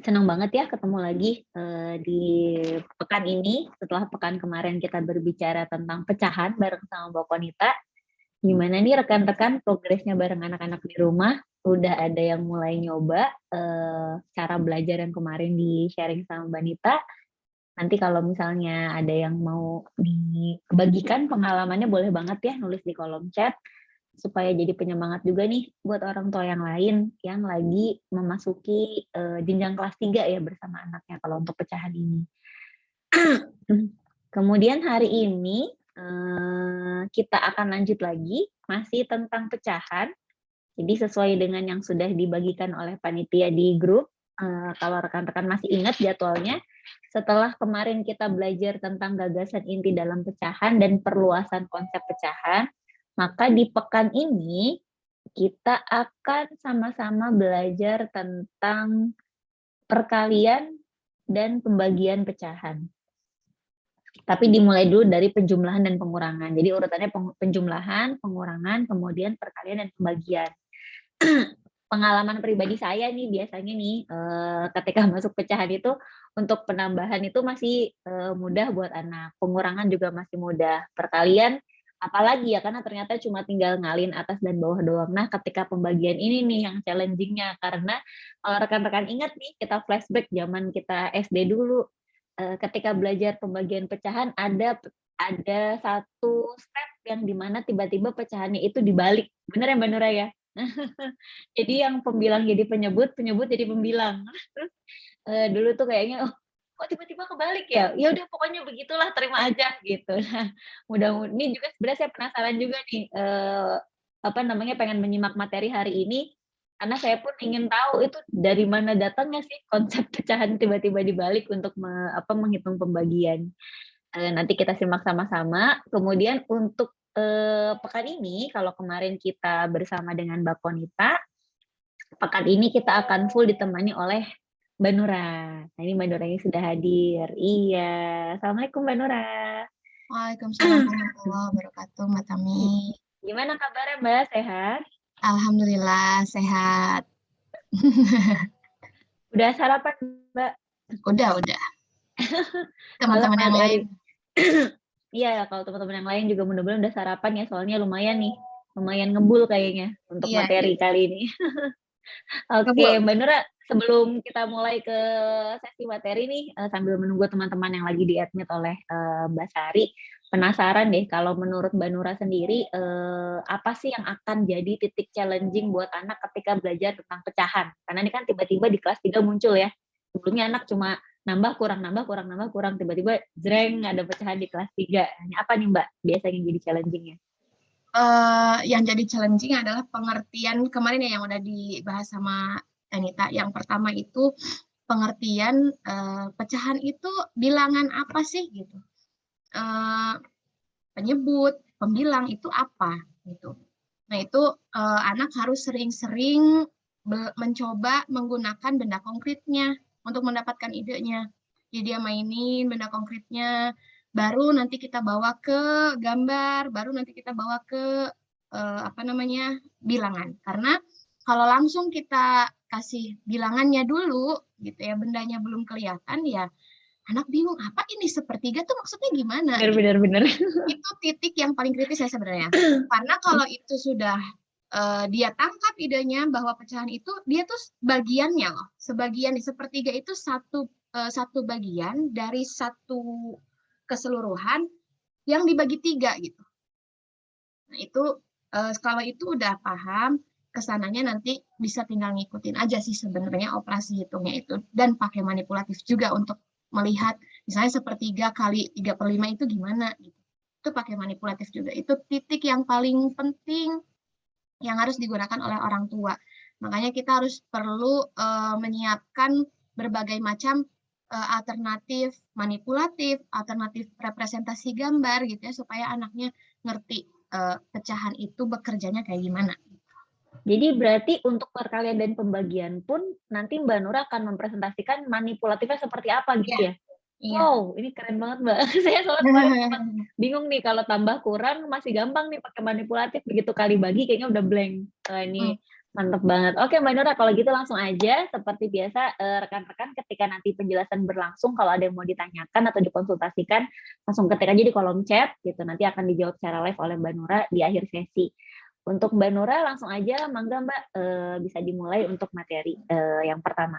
Senang banget ya ketemu lagi di pekan ini setelah pekan kemarin kita berbicara tentang pecahan bareng sama Mbak Konita. Gimana nih rekan-rekan progresnya bareng anak-anak di rumah? Udah ada yang mulai nyoba cara belajar yang kemarin di sharing sama Mbak Nita. Nanti kalau misalnya ada yang mau dibagikan pengalamannya boleh banget ya nulis di kolom chat supaya jadi penyemangat juga nih buat orang tua yang lain yang lagi memasuki jenjang kelas 3 ya bersama anaknya kalau untuk pecahan ini. Kemudian hari ini kita akan lanjut lagi masih tentang pecahan. Jadi sesuai dengan yang sudah dibagikan oleh panitia di grup, kalau rekan-rekan masih ingat jadwalnya, setelah kemarin kita belajar tentang gagasan inti dalam pecahan dan perluasan konsep pecahan, maka di pekan ini kita akan sama-sama belajar tentang perkalian dan pembagian pecahan. Tapi dimulai dulu dari penjumlahan dan pengurangan. Jadi urutannya penjumlahan, pengurangan, kemudian perkalian dan pembagian. Pengalaman pribadi saya nih biasanya nih ketika masuk pecahan itu untuk penambahan itu masih mudah buat anak, pengurangan juga masih mudah, perkalian apalagi ya karena ternyata cuma tinggal ngalin atas dan bawah doang. Nah ketika pembagian ini nih yang challenging-nya karena kalau rekan-rekan ingat nih kita flashback zaman kita SD dulu ketika belajar pembagian pecahan ada satu step yang dimana tiba-tiba pecahannya itu dibalik, bener ya Mbak Nura ya? Jadi yang pembilang jadi penyebut, penyebut jadi pembilang. Terus dulu tuh kayaknya, oh kok tiba-tiba kebalik ya? Ya udah pokoknya begitulah terima aja gitu. Nah, ini juga sebenarnya saya penasaran juga nih, apa namanya, pengen menyimak materi hari ini, karena saya pun ingin tahu itu dari mana datangnya sih konsep pecahan tiba-tiba dibalik untuk menghitung pembagian. Nanti kita simak sama-sama. Kemudian untuk pekan ini, kalau kemarin kita bersama dengan Mbak Konita, pekan ini kita akan full ditemani oleh Mbak Nura. Nah ini Mbak Nuranya sudah hadir. Iya, Assalamualaikum Mbak Nura. Waalaikumsalam warahmatullahi wabarakatuh, Mbak Tami. Gimana kabarnya Mbak, sehat? Alhamdulillah sehat. Udah sarapan Mbak? Udah. Malam Teman-teman yang lain. Iya, kalau teman-teman yang lain juga mudah-mudahan udah sarapan ya, soalnya lumayan nih, lumayan ngebul kayaknya untuk materi kali ini. Oke, Mbak Nura, sebelum kita mulai ke sesi materi nih, sambil menunggu teman-teman yang lagi di-admit oleh Mbak Sari, penasaran deh kalau menurut Mbak Nura sendiri, apa sih yang akan jadi titik challenging buat anak ketika belajar tentang pecahan? Karena ini kan tiba-tiba di kelas 3 muncul ya, sebelumnya anak cuma nambah, kurang, tiba-tiba jreng ada pecahan di kelas 3. Ini apa nih Mbak biasanya jadi challenging-nya? Yang jadi challenging adalah pengertian kemarin ya yang udah dibahas sama Anita. Yang pertama itu pengertian pecahan itu bilangan apa sih gitu. Penyebut, pembilang itu apa gitu. Nah itu anak harus sering-sering mencoba menggunakan benda konkretnya untuk mendapatkan idenya. Jadi dia mainin benda konkretnya, baru nanti kita bawa ke gambar, baru nanti kita bawa ke bilangan. Karena kalau langsung kita kasih bilangannya dulu, gitu ya, bendanya belum kelihatan ya, anak bingung apa ini sepertiga tuh maksudnya gimana? Benar. Itu titik yang paling kritis ya sebenarnya. Karena kalau itu sudah dia tangkap idenya bahwa pecahan itu dia tuh bagiannya loh, sebagian sepertiga itu satu bagian dari satu keseluruhan yang dibagi 3 gitu. Nah itu kalau itu udah paham, kesananya nanti bisa tinggal ngikutin aja sih sebenarnya operasi hitungnya itu, dan pakai manipulatif juga untuk melihat misalnya sepertiga kali 3/5 itu gimana gitu. Itu pakai manipulatif juga. Itu titik yang paling penting yang harus digunakan oleh orang tua. Makanya kita harus perlu menyiapkan berbagai macam alternatif manipulatif, alternatif representasi gambar gitu ya, supaya anaknya ngerti pecahan itu bekerjanya kayak gimana. Jadi berarti untuk perkalian dan pembagian pun nanti Mbak Nura akan mempresentasikan manipulatifnya seperti apa gitu ya? Iya. Wow, ini keren banget Mbak. Saya soalnya kemarin sempat bingung nih kalau tambah kurang masih gampang nih pakai manipulatif, begitu kali bagi kayaknya udah blank. Ini Mantap banget. Oke, Mbak Nura, kalau gitu langsung aja. Seperti biasa, rekan-rekan ketika nanti penjelasan berlangsung, kalau ada yang mau ditanyakan atau dikonsultasikan, langsung ketik aja di kolom chat, gitu. Nanti akan dijawab secara live oleh Mbak Nura di akhir sesi. Untuk Mbak Nura, langsung aja, mangga Mbak, bisa dimulai untuk materi yang pertama.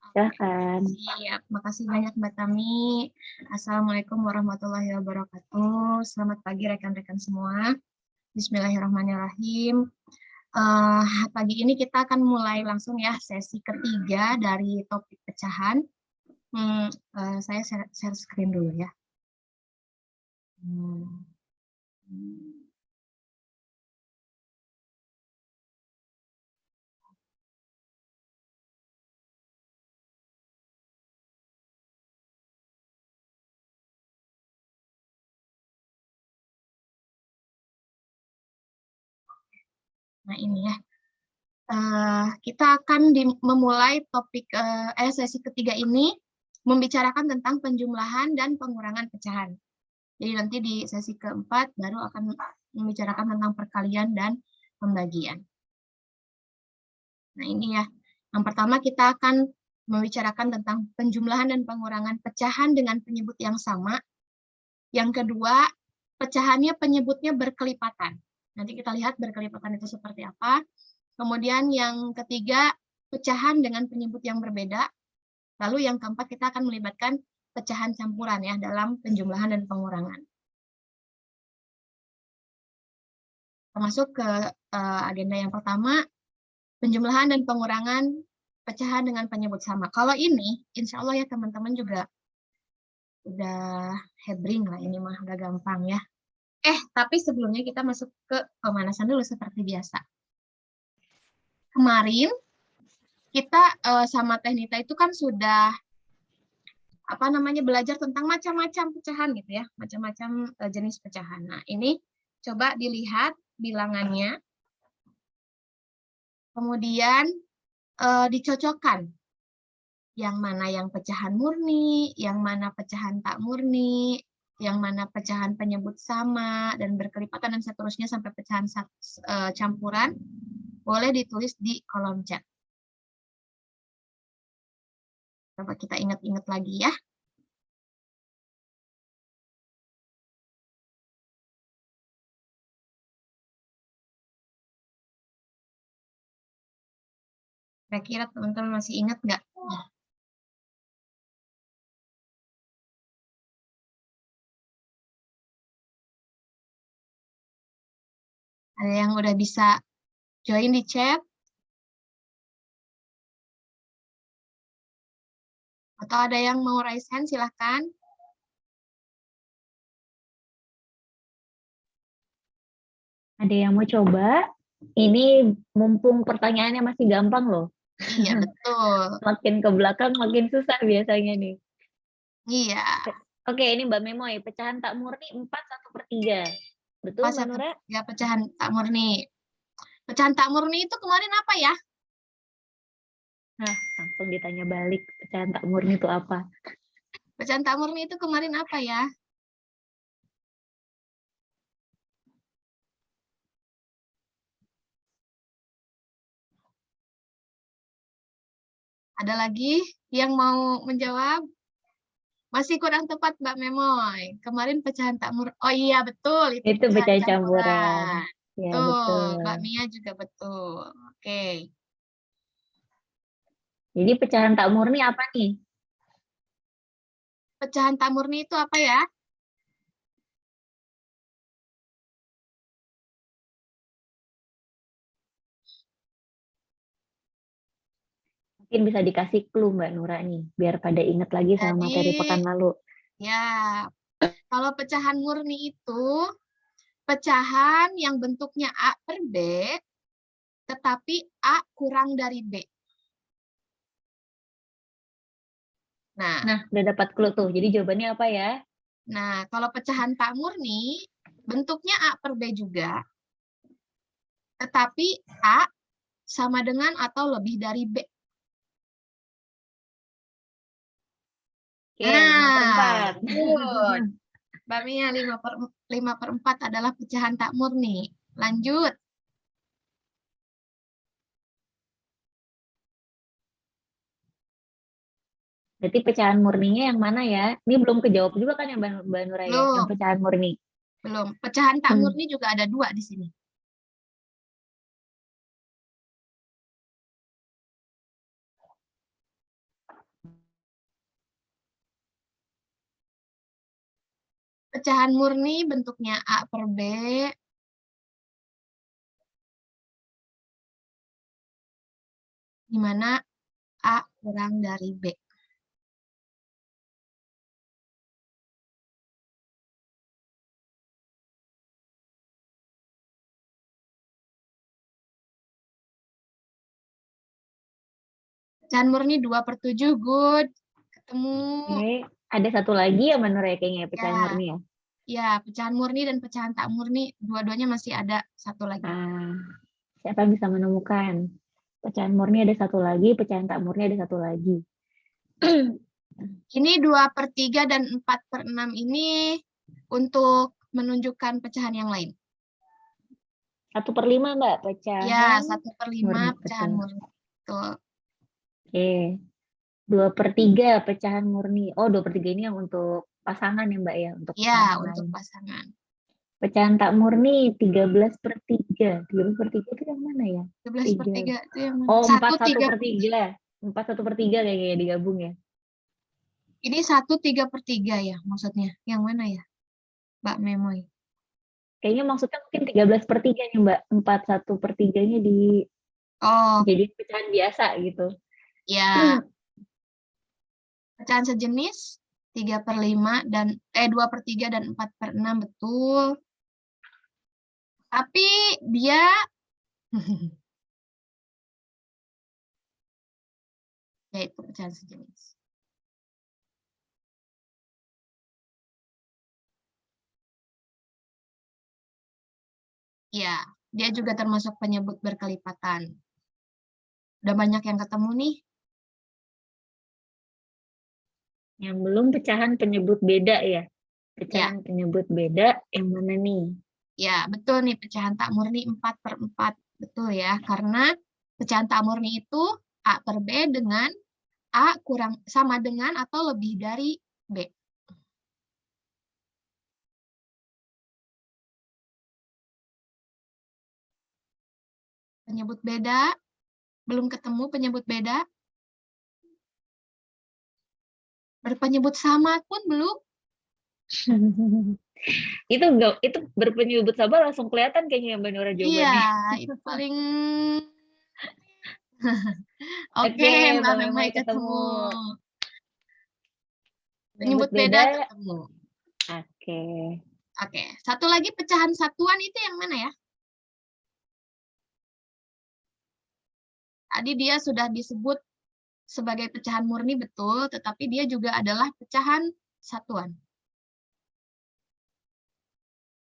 Silahkan. Siap, makasih banyak Mbak Tami. Assalamualaikum warahmatullahi wabarakatuh. Selamat pagi rekan-rekan semua. Bismillahirrahmanirrahim. Pagi ini kita akan mulai langsung ya sesi ketiga dari topik pecahan. Saya share screen dulu ya. Nah ini ya. Kita akan memulai topik sesi ketiga ini membicarakan tentang penjumlahan dan pengurangan pecahan. Jadi nanti di sesi keempat baru akan membicarakan tentang perkalian dan pembagian. Nah ini ya, yang pertama kita akan membicarakan tentang penjumlahan dan pengurangan pecahan dengan penyebut yang sama. Yang kedua, pecahannya penyebutnya berkelipatan. Nanti kita lihat berkelipatan itu seperti apa. Kemudian yang ketiga, pecahan dengan penyebut yang berbeda. Lalu yang keempat, kita akan melibatkan pecahan campuran ya dalam penjumlahan dan pengurangan. Termasuk ke agenda yang pertama, penjumlahan dan pengurangan pecahan dengan penyebut sama. Kalau ini, insya Allah ya teman-teman juga udah hebring lah, ini mah udah gampang ya. Tapi sebelumnya kita masuk ke pemanasan dulu seperti biasa. Kemarin kita sama Teknita itu kan sudah belajar tentang macam-macam pecahan gitu ya, macam-macam jenis pecahan. Nah, ini coba dilihat bilangannya. Kemudian dicocokkan. Yang mana yang pecahan murni, yang mana pecahan tak murni, yang mana pecahan penyebut sama dan berkelipatan dan seterusnya sampai pecahan campuran. Boleh ditulis di kolom chat. Coba kita ingat-ingat lagi ya. Kira-kira teman-teman masih ingat nggak? Ada yang udah bisa join di chat? Atau ada yang mau raise hand, silahkan. Ada yang mau coba? Ini mumpung pertanyaannya masih gampang loh. Iya, betul. Makin ke belakang makin susah biasanya nih. Iya. Oke, ini Mbak Memoy, pecahan tak murni 4/1/3. Betul, Mbak Nura? Ya, pecahan tak murni. Pecahan tak murni itu kemarin apa ya? Nah, langsung ditanya balik, pecahan tak murni itu apa? Pecahan tak murni itu kemarin apa ya? Ada lagi yang mau menjawab? Masih kurang tepat, Mbak Memoy. Kemarin pecahan tak murni. Oh iya, betul. Itu pecahan campuran. Campuran. Ya, betul. betul. Mbak Mia juga betul. Oke. Jadi pecahan tak murni apa nih? Pecahan tak murni itu apa ya? Mungkin bisa dikasih clue Mbak Nura nih, biar pada ingat lagi sama materi pekan lalu. Ya, kalau pecahan murni itu pecahan yang bentuknya A per B, tetapi A kurang dari B. Nah, udah dapat clue tuh. Jadi jawabannya apa ya? Nah, kalau pecahan tak murni, bentuknya A per B juga, tetapi A sama dengan atau lebih dari B. Oke, 5/4. Good. Mbak Mia, 5/4 adalah pecahan tak murni. Lanjut. Berarti pecahan murninya yang mana ya? Ini belum kejawab juga kan ya Mbak Nura ya? Yang Belum, pecahan murni. belum. Pecahan tak murni juga ada 2 di sini. Pecahan murni bentuknya A per B, di mana A kurang dari B. Pecahan murni 2/7, good. Ketemu. Oke, ada satu lagi ya Mbak Nura ya kayaknya ya, pecahan Ya, murni ya. ya, pecahan murni dan pecahan tak murni, dua-duanya masih ada satu lagi. Nah, siapa yang bisa menemukan? Pecahan murni ada satu lagi, pecahan tak murni ada satu lagi. Ini 2/3 dan 4/6 ini untuk menunjukkan pecahan yang lain. 1/5 Mbak, Ya, pecahan 1/5 murni. pecahan Betul. murni. Betul. Oke. 2/3 pecahan murni. Oh, 2/3 ini yang untuk pasangan ya Mbak ya, untuk Ya, pasangan untuk lain. pasangan. Pecahan tak murni 13/3. 13/3 itu yang mana ya? 13/3 itu yang mana? Oh, 1, 3. 4/1/3. 4/1/3 kayaknya digabung ya. Ini 1/3/3 ya maksudnya. Yang mana ya, Mbak Memoy? Kayaknya maksudnya mungkin 13/3 nih Mbak. 4/1/3-nya di Oh, jadi pecahan biasa gitu. ya. Pecahan sejenis 3/5 dan 2/3 dan 4/6, betul. Tapi dia yaitu pecahan sejenis. Ya, dia juga termasuk penyebut berkelipatan. Udah banyak yang ketemu nih. Yang belum pecahan penyebut beda ya. Ya, Pecahan penyebut beda yang mana nih? ya betul nih, pecahan tak murni 4/4. Betul ya, karena pecahan tak murni itu A per B dengan A kurang sama dengan atau lebih dari B. Penyebut beda, belum ketemu penyebut beda. Berpenyebut sama pun belum. Itu berpenyebut sabar langsung kelihatan kayaknya Mbak Nora Iya, jawabannya. itu paling oke, Oke, Mbak Mbak Memoy Memoy ketemu. ketemu. Penyebut Penyebut beda beda. ketemu. Oke. Oke, satu lagi pecahan satuan itu yang mana ya? Tadi dia sudah disebut sebagai pecahan murni, betul, tetapi dia juga adalah pecahan satuan.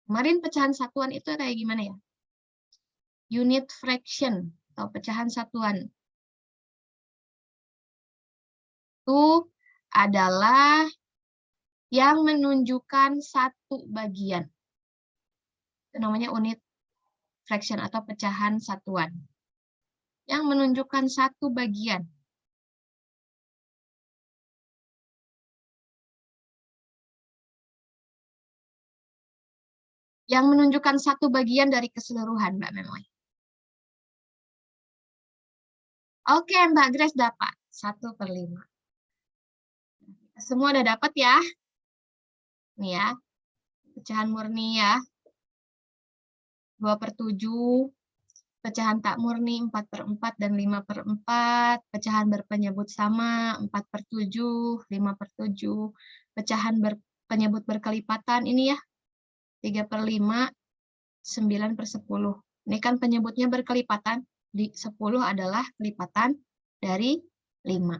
Kemarin pecahan satuan itu kayak gimana ya? Unit fraction atau pecahan satuan. Itu adalah yang menunjukkan satu bagian. Itu namanya unit fraction atau pecahan satuan. Yang menunjukkan satu bagian. Yang menunjukkan satu bagian dari keseluruhan, Mbak Memoy. Oke, Mbak Grace dapat 1/5. Semua udah dapat ya? Nih ya, pecahan murni ya. 2/7, pecahan tak murni 4/4 dan 5/4, pecahan berpenyebut sama 4/7, 5/7, pecahan berpenyebut berkelipatan ini ya, 3/5, 9/10. Ini kan penyebutnya berkelipatan, di 10 adalah kelipatan dari 5.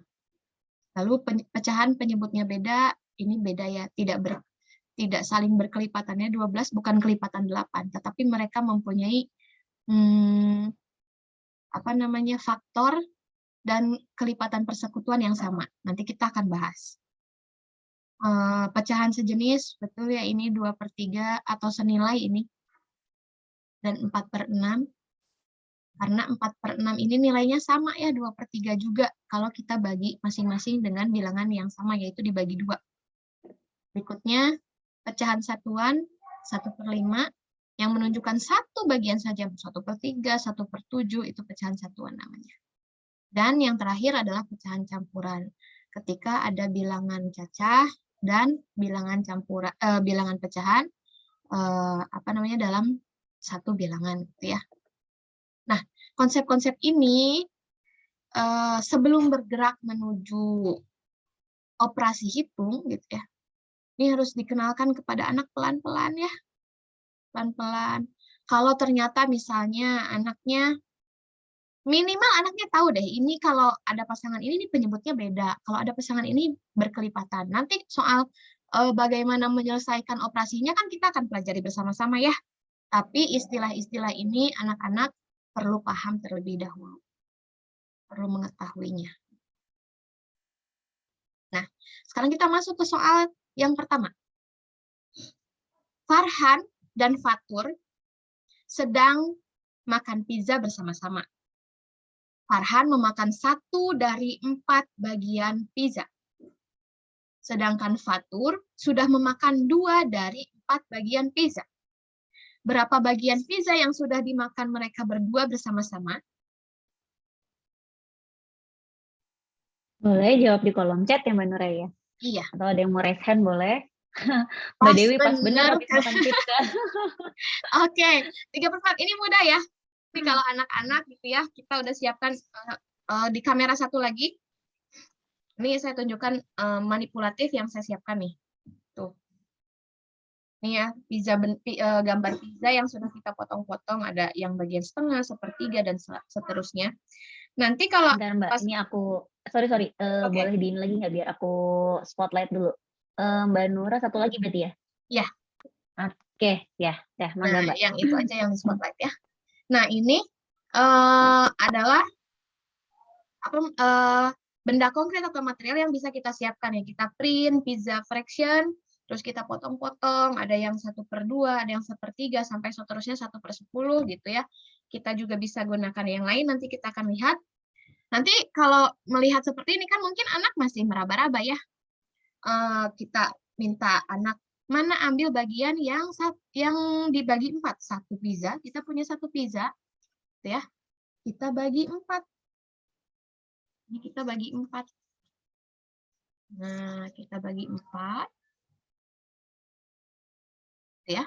Lalu pecahan penyebutnya beda, ini beda ya, tidak saling berkelipatannya 12, bukan kelipatan 8, tetapi mereka mempunyai faktor dan kelipatan persekutuan yang sama. Nanti kita akan bahas. Pecahan sejenis, betul ya, ini 2/3 atau senilai ini, dan 4/6. Karena 4/6 ini nilainya sama ya, 2/3 juga. Kalau kita bagi masing-masing dengan bilangan yang sama, yaitu dibagi 2. Berikutnya, pecahan satuan 1/5 yang menunjukkan satu bagian saja, 1/3, 1/7, itu pecahan satuan namanya. Dan yang terakhir adalah pecahan campuran. Ketika ada bilangan cacah dan bilangan campuran, bilangan pecahan dalam satu bilangan, gitu ya. Nah, konsep-konsep ini sebelum bergerak menuju operasi hitung, gitu ya, ini harus dikenalkan kepada anak pelan-pelan ya, pelan-pelan. Kalau ternyata misalnya minimal anaknya tahu deh, ini kalau ada pasangan ini penyebutnya beda, kalau ada pasangan ini berkelipatan. Nanti soal bagaimana menyelesaikan operasinya kan kita akan pelajari bersama-sama ya. Tapi istilah-istilah ini anak-anak perlu paham terlebih dahulu, perlu mengetahuinya. Nah, sekarang kita masuk ke soal yang pertama. Farhan dan Fatur sedang makan pizza bersama-sama. Farhan memakan 1 dari 4 bagian pizza. Sedangkan Fatur sudah memakan 2 dari 4 bagian pizza. Berapa bagian pizza yang sudah dimakan mereka berdua bersama-sama? Boleh jawab di kolom chat ya Mbak Nura ya? Iya. Atau ada yang mau raise hand boleh? Mbak Dewi pas bener habis makan pizza. Oke, 3/4 ini mudah ya. Tapi kalau anak-anak gitu ya, kita udah siapkan di kamera satu lagi. Ini saya tunjukkan manipulatif yang saya siapkan nih. Tuh. Ini ya, gambar pizza yang sudah kita potong-potong, ada yang bagian setengah, sepertiga, dan seterusnya. Nanti kalau Bentar, Mbak, ini aku sorry boleh diin lagi nggak biar aku spotlight dulu. Mbak Nura satu lagi berarti ya? Iya. Oke, ya, mangga Mbak. Yang itu aja yang di spotlight ya. Nah, ini adalah benda konkret atau material yang bisa kita siapkan ya. Kita print pizza fraction, terus kita potong-potong, ada yang 1/2, ada yang 1/3, sampai seterusnya 1/10 gitu ya. Kita juga bisa gunakan yang lain, nanti kita akan lihat. Nanti kalau melihat seperti ini kan mungkin anak masih meraba-raba ya. Kita minta anak, mana ambil bagian yang dibagi 4. 1 pizza, kita punya 1 pizza, gitu ya. Kita bagi 4. Ini kita bagi 4. Nah, kita bagi 4. Ya.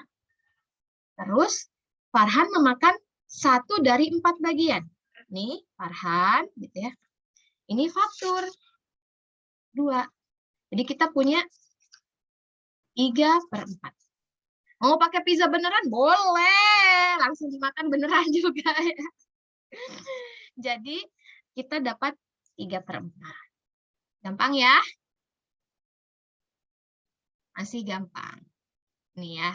Terus, Farhan memakan 1 dari 4 bagian. Nih, Farhan, gitu ya. Ini Fatur, 2. Jadi kita punya 3/4. Mau pakai pizza beneran? Boleh. Langsung dimakan beneran juga ya. Jadi, kita dapat 3/4. Gampang ya? Masih gampang. Nih ya.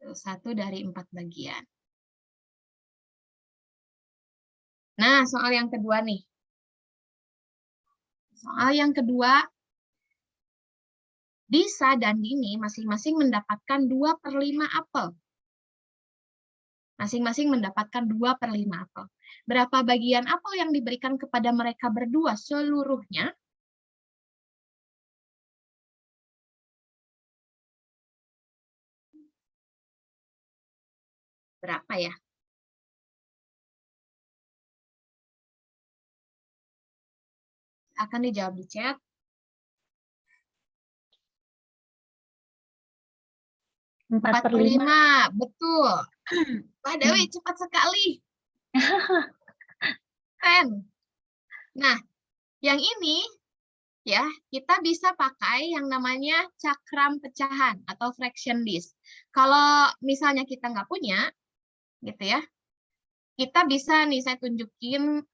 1 dari 4 bagian. Nah, soal yang kedua nih. Soal yang kedua, Disa dan Dini masing-masing mendapatkan 2/5 apel. Masing-masing mendapatkan 2/5 apel. Berapa bagian apel yang diberikan kepada mereka berdua seluruhnya? Berapa ya? Akan dijawab di chat. 4/5, betul. Wah, Dewi cepat sekali. 10. Nah, yang ini ya, kita bisa pakai yang namanya cakram pecahan atau fraction list. Kalau misalnya kita nggak punya, gitu ya, kita bisa nih saya tunjukin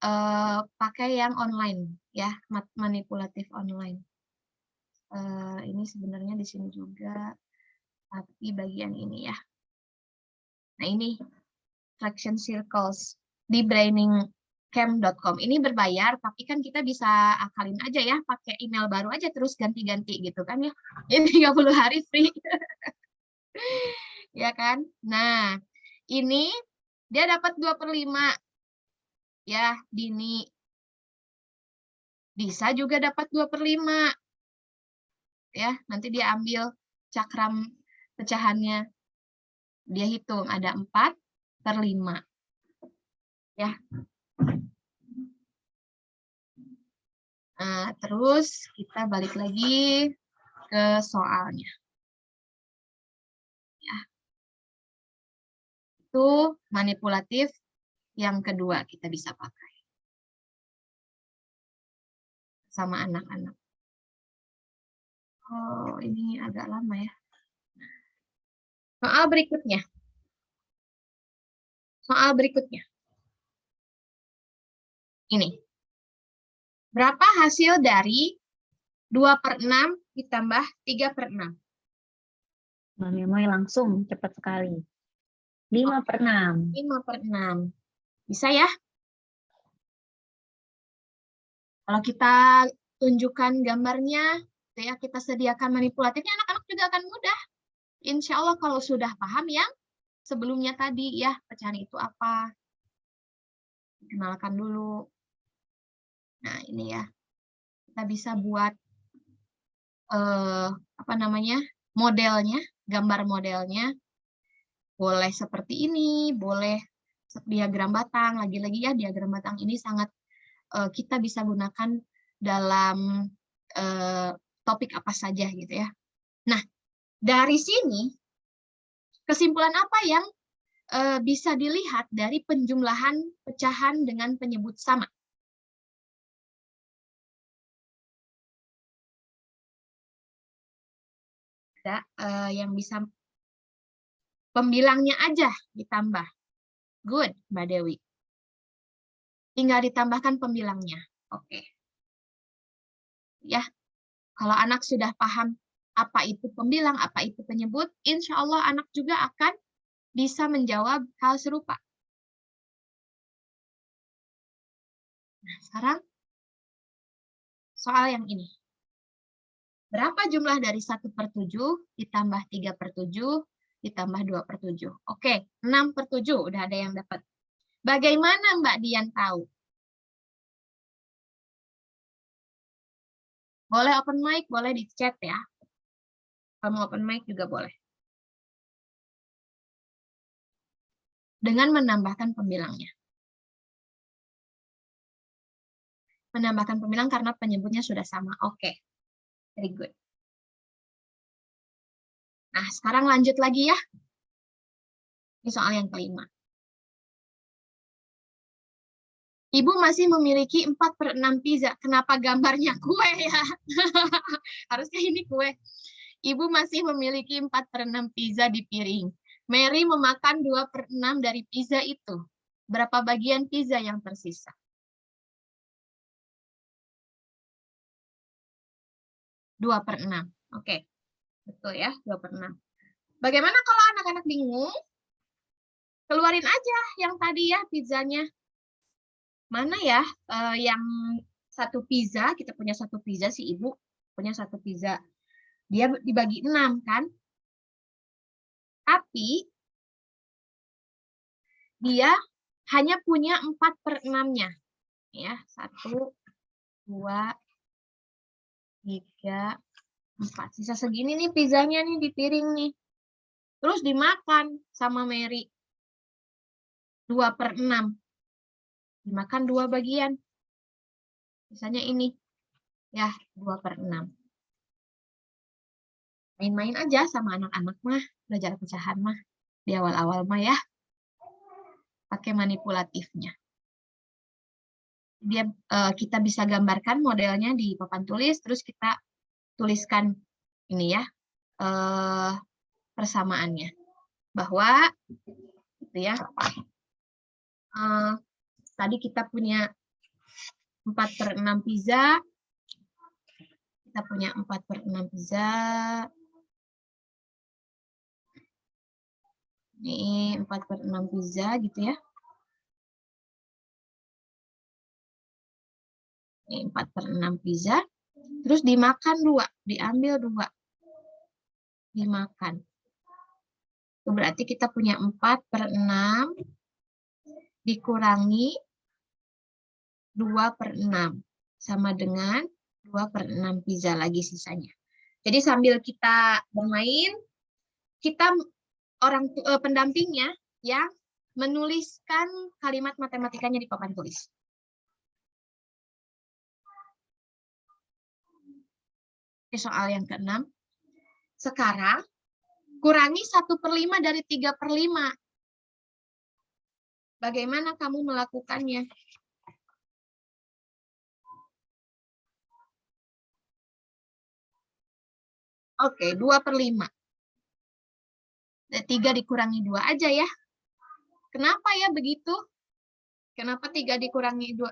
pakai yang online ya, manipulatif online. Ini sebenarnya di sini juga, tapi bagian ini ya. Nah ini fraction circles di brainingcamp.com. Ini berbayar, tapi kan kita bisa akalin aja ya, pakai email baru aja terus ganti-ganti gitu kan ya. Ini 30 hari free. Ya kan? Nah, ini Dia dapat 2/5. Ya, Dini. Bisa juga dapat 2/5. Ya, nanti dia ambil cakram pecahannya. Dia hitung ada 4/5. Ya. Nah, terus kita balik lagi ke soalnya. Ya. Itu manipulatif yang kedua kita bisa pakai sama anak-anak. Oh, ini agak lama ya. Soal berikutnya. Soal berikutnya. Ini. Berapa hasil dari 2/6 ditambah 3/6? Mbak Memoy langsung, cepat sekali. 5/6. 5/6. Bisa ya? Kalau kita tunjukkan gambarnya, ya kita sediakan manipulatifnya, anak-anak juga akan mudah. Insya Allah kalau sudah paham yang sebelumnya tadi ya, pecahan itu apa. Kenalkan dulu. Nah, ini ya. Kita bisa buat apa namanya? Modelnya, gambar modelnya. Boleh seperti ini, boleh diagram batang. Lagi-lagi ya, diagram batang ini sangat kita bisa gunakan dalam topik apa saja gitu ya. Nah, dari sini kesimpulan apa yang bisa dilihat dari penjumlahan pecahan dengan penyebut sama? Ada yang bisa pembilangnya aja ditambah. Good, Mbak Dewi. Tinggal ditambahkan pembilangnya. Oke. Ya, kalau anak sudah paham apa itu pembilang, apa itu penyebut, insya Allah anak juga akan bisa menjawab hal serupa. Nah, sekarang soal yang ini. Berapa jumlah dari 1/7 ditambah 3/7 ditambah 2/7? Oke, 6/7 udah ada yang dapat. Bagaimana Mbak Dian tahu? Boleh open mic, boleh di chat ya. Kamu open mic juga boleh. Dengan menambahkan pembilangnya. Menambahkan pembilang karena penyebutnya sudah sama. Oke, very good. Nah, sekarang lanjut lagi ya. Ini soal yang kelima. Ibu masih memiliki 4/6 pizza. Kenapa gambarnya kue ya? Harusnya ini kue. Ibu masih memiliki 4/6 pizza di piring. Mary memakan 2/6 dari pizza itu. Berapa bagian pizza yang tersisa? 2/6. Oke, betul ya, 2/6. Bagaimana kalau anak-anak bingung? Keluarin aja yang tadi ya pizzanya. Mana ya yang satu pizza, kita punya satu pizza, si ibu punya satu pizza. Dia dibagi 6 kan? Tapi dia hanya punya 4/6-nya. Ya, 1, 2, 3, 4. Sisa segini nih pizzanya nih di piring nih. Terus dimakan sama Mary. 2/6. Dimakan 2 bagian. Misalnya ini. Ya, 2/6. Main-main aja sama anak-anak mah. Belajar pecahan mah. Di awal-awal mah ya. Pakai manipulatifnya. Dia kita bisa gambarkan modelnya di papan tulis, terus kita tuliskan ini ya persamaannya bahwa gitu ya tadi kita punya 4/6 pizza, kita punya 4/6 pizza, ini 4/6 pizza gitu ya. Ini 4/6 pizza, terus dimakan 2, diambil 2, dimakan. Itu berarti kita punya 4/6 dikurangi 2/6 sama dengan 2/6 pizza lagi sisanya. Jadi sambil kita bermain, kita pendampingnya yang menuliskan kalimat matematikanya di papan tulis. Ini soal yang ke-6. Sekarang kurangi 1/5 dari 3/5. Bagaimana kamu melakukannya? Oke, 2/5. 3 dikurangi 2 aja ya. Kenapa ya begitu? Kenapa 3 dikurangi 2?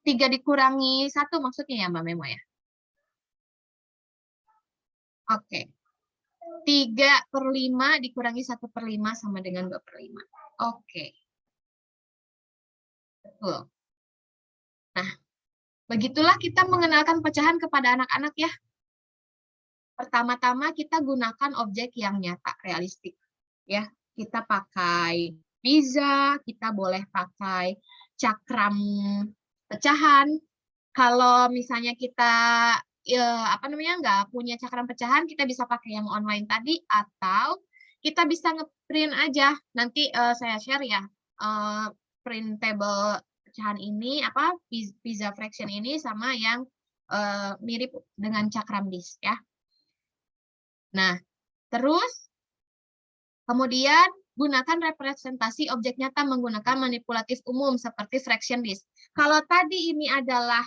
3 dikurangi 1 maksudnya ya Mbak Memo ya? Oke. 3/5 dikurangi 1/5 sama dengan 2/5. Oke. Betul. Nah, begitulah kita mengenalkan pecahan kepada anak-anak ya. Pertama-tama kita gunakan objek yang nyata, realistik. Ya, kita pakai pizza, kita boleh pakai cakram pecahan. Kalau misalnya kita nggak punya cakram pecahan, kita bisa pakai yang online tadi, atau kita bisa ngeprint aja. Nanti saya share ya printable pecahan ini, pizza fraction ini sama yang mirip dengan cakram disk ya. Nah, terus kemudian gunakan representasi objek nyata menggunakan manipulatif umum seperti fraction disk. Kalau tadi ini adalah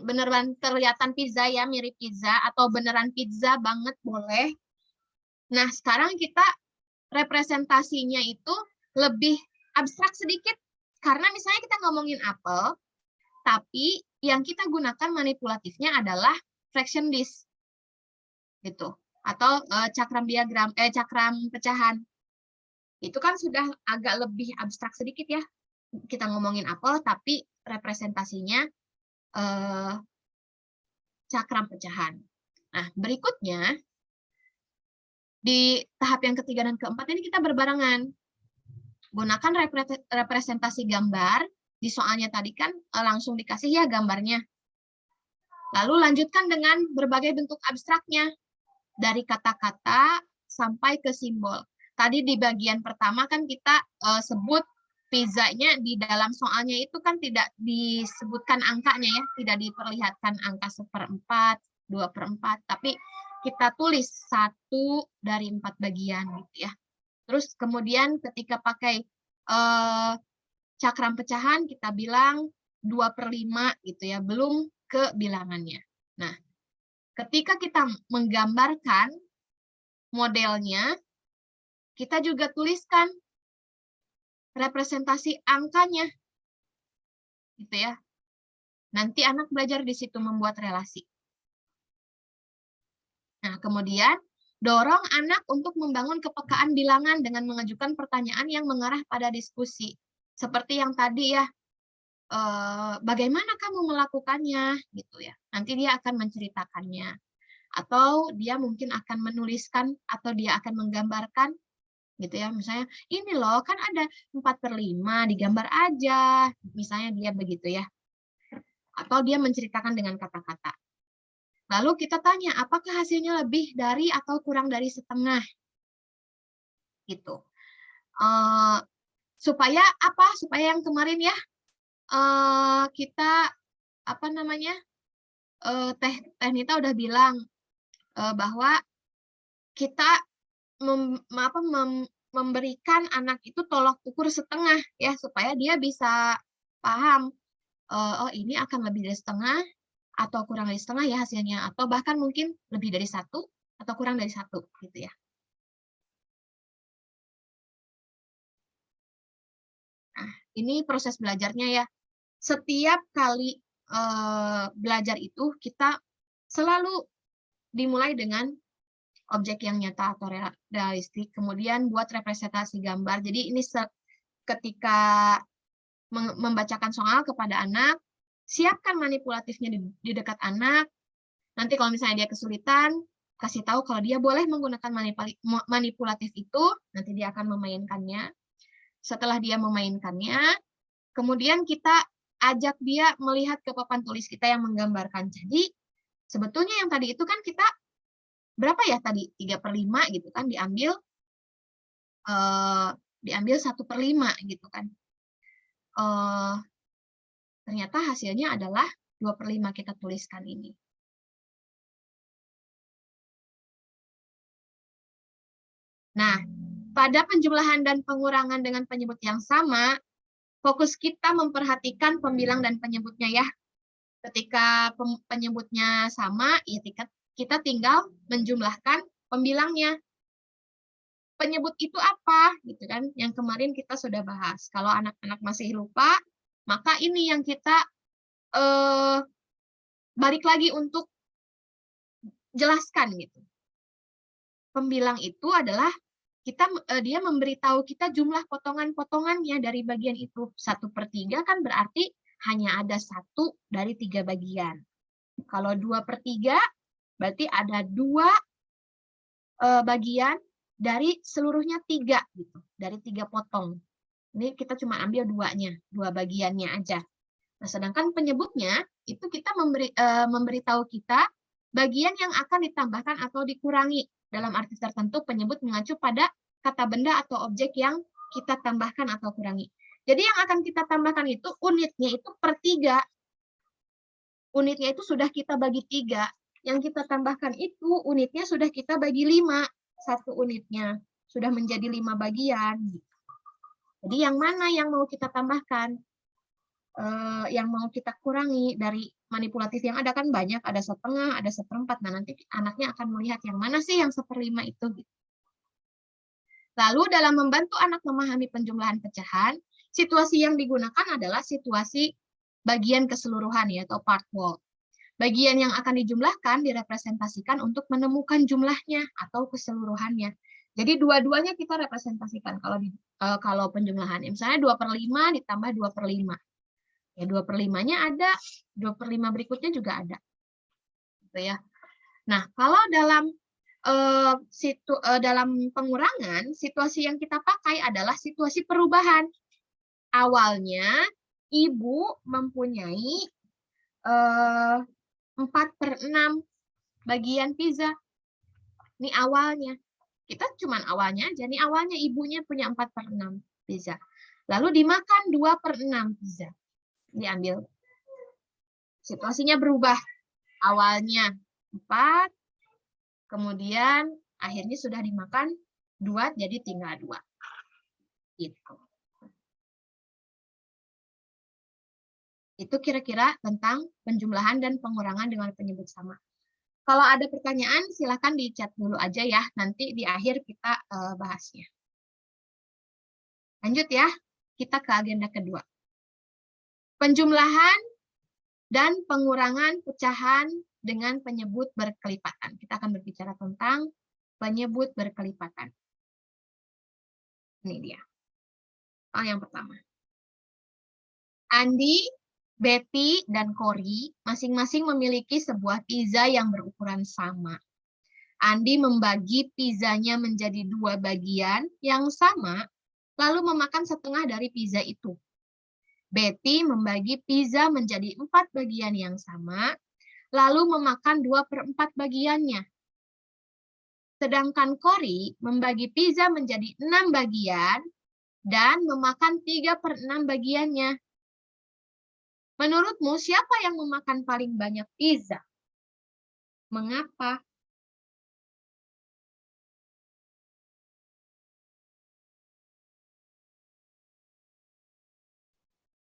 beneran kelihatan pizza ya, mirip pizza, atau beneran pizza banget boleh. Nah, sekarang kita representasinya itu lebih abstrak sedikit, karena misalnya kita ngomongin apel, tapi yang kita gunakan manipulatifnya adalah fraction disk. Gitu. Atau cakram pecahan. Itu kan sudah agak lebih abstrak sedikit ya. Kita ngomongin apel, tapi representasinya cakram pecahan. Nah, berikutnya, di tahap yang ketiga dan keempat ini kita berbarengan. Gunakan representasi gambar, di soalnya tadi kan langsung dikasih ya gambarnya. Lalu lanjutkan dengan berbagai bentuk abstraknya, dari kata-kata sampai ke simbol. Tadi di bagian pertama kan kita sebut pizzanya di dalam soalnya itu kan tidak disebutkan angkanya ya, tidak diperlihatkan angka 1/4, 2/4, tapi kita tulis 1 dari 4 bagian gitu ya. Terus kemudian ketika pakai cakram pecahan kita bilang 2/5 gitu ya, belum ke bilangannya. Nah, ketika kita menggambarkan modelnya, kita juga tuliskan representasi angkanya, gitu ya. Nanti anak belajar di situ membuat relasi. Nah, kemudian dorong anak untuk membangun kepekaan bilangan dengan mengajukan pertanyaan yang mengarah pada diskusi. Seperti yang tadi ya, bagaimana kamu melakukannya, gitu ya. Nanti dia akan menceritakannya. Atau dia mungkin akan menuliskan, atau dia akan menggambarkan, gitu ya. Misalnya, ini loh, kan ada 4/5, digambar aja. Misalnya dia begitu ya. Atau dia menceritakan dengan kata-kata. Lalu kita tanya, apakah hasilnya lebih dari atau kurang dari setengah? Gitu. Supaya apa? Supaya yang kemarin ya, kita, Teh Nita udah bilang, bahwa kita memberikan anak itu tolok ukur setengah ya, supaya dia bisa paham, oh ini akan lebih dari setengah atau kurang dari setengah ya hasilnya, atau bahkan mungkin lebih dari 1 atau kurang dari 1 gitu ya. Nah, ini proses belajarnya ya. Setiap kali belajar itu kita selalu dimulai dengan objek yang nyata atau realistik, kemudian buat representasi gambar. Jadi ini ketika membacakan soal kepada anak, siapkan manipulatifnya di dekat anak. Nanti kalau misalnya dia kesulitan, kasih tahu kalau dia boleh menggunakan manipulatif itu, nanti dia akan memainkannya. Setelah dia memainkannya, kemudian kita ajak dia melihat ke papan tulis kita yang menggambarkan. Jadi sebetulnya yang tadi itu kan kita berapa ya tadi? 3/5 gitu kan, diambil 1/5 gitu kan. Ternyata hasilnya adalah 2/5 kita tuliskan ini. Nah, pada penjumlahan dan pengurangan dengan penyebut yang sama, fokus kita memperhatikan pembilang dan penyebutnya ya. Ketika penyebutnya sama, ya kita tinggal menjumlahkan pembilangnya. Penyebut itu apa? Gitu kan? Yang kemarin kita sudah bahas. Kalau anak-anak masih lupa, maka ini yang kita balik lagi untuk jelaskan gitu. Pembilang itu adalah dia memberitahu kita jumlah potongan-potongannya dari bagian itu. 1/3 kan berarti hanya ada 1 dari 3 bagian. Kalau 2/3 berarti ada 2 bagian dari seluruhnya 3 gitu, dari 3 potong. Ini kita cuma ambil 2-nya, 2 bagiannya aja. Nah, sedangkan penyebutnya itu kita memberitahu kita bagian yang akan ditambahkan atau dikurangi. Dalam arti tertentu penyebut mengacu pada kata benda atau objek yang kita tambahkan atau kurangi. Jadi yang akan kita tambahkan itu unitnya itu per 3. Unitnya itu sudah kita bagi 3. Yang kita tambahkan itu unitnya sudah kita bagi 5. 1 unitnya sudah menjadi 5 bagian. Jadi yang mana yang mau kita tambahkan? Yang mau kita kurangi dari manipulatif yang ada kan banyak, ada 1/2, ada 1/4. Nah, nanti anaknya akan melihat yang mana sih yang 1/5 itu. Lalu dalam membantu anak memahami penjumlahan pecahan, situasi yang digunakan adalah situasi bagian keseluruhan ya, atau part whole. Bagian yang akan dijumlahkan direpresentasikan untuk menemukan jumlahnya atau keseluruhannya. Jadi dua-duanya kita representasikan kalau penjumlahan. Misalnya 2/5 ditambah 2/5. Ya 2/5-nya ada, 2/5 berikutnya juga ada. Gitu ya. Nah, kalau dalam pengurangan, situasi yang kita pakai adalah situasi perubahan. Awalnya, ibu mempunyai 4/6 bagian pizza. Ini awalnya. Kita cuma awalnya aja. Ini awalnya ibunya punya 4/6 pizza. Lalu dimakan 2/6 pizza. Diambil. Situasinya berubah. Awalnya 4, kemudian akhirnya sudah dimakan 2, jadi tinggal 2. Gitu. Itu kira-kira tentang penjumlahan dan pengurangan dengan penyebut sama. Kalau ada pertanyaan, silakan di chat dulu aja ya. Nanti di akhir kita bahasnya. Lanjut ya, kita ke agenda kedua. Penjumlahan dan pengurangan pecahan dengan penyebut berkelipatan. Kita akan berbicara tentang penyebut berkelipatan. Ini dia. Yang pertama. Andi, Betty, dan Cory masing-masing memiliki sebuah pizza yang berukuran sama. Andi membagi pizzanya menjadi 2 bagian yang sama, lalu memakan setengah dari pizza itu. Betty membagi pizza menjadi 4 bagian yang sama, lalu memakan 2/4 bagiannya. Sedangkan Cory membagi pizza menjadi 6 bagian dan memakan 3/6 bagiannya. Menurutmu siapa yang memakan paling banyak pizza? Mengapa?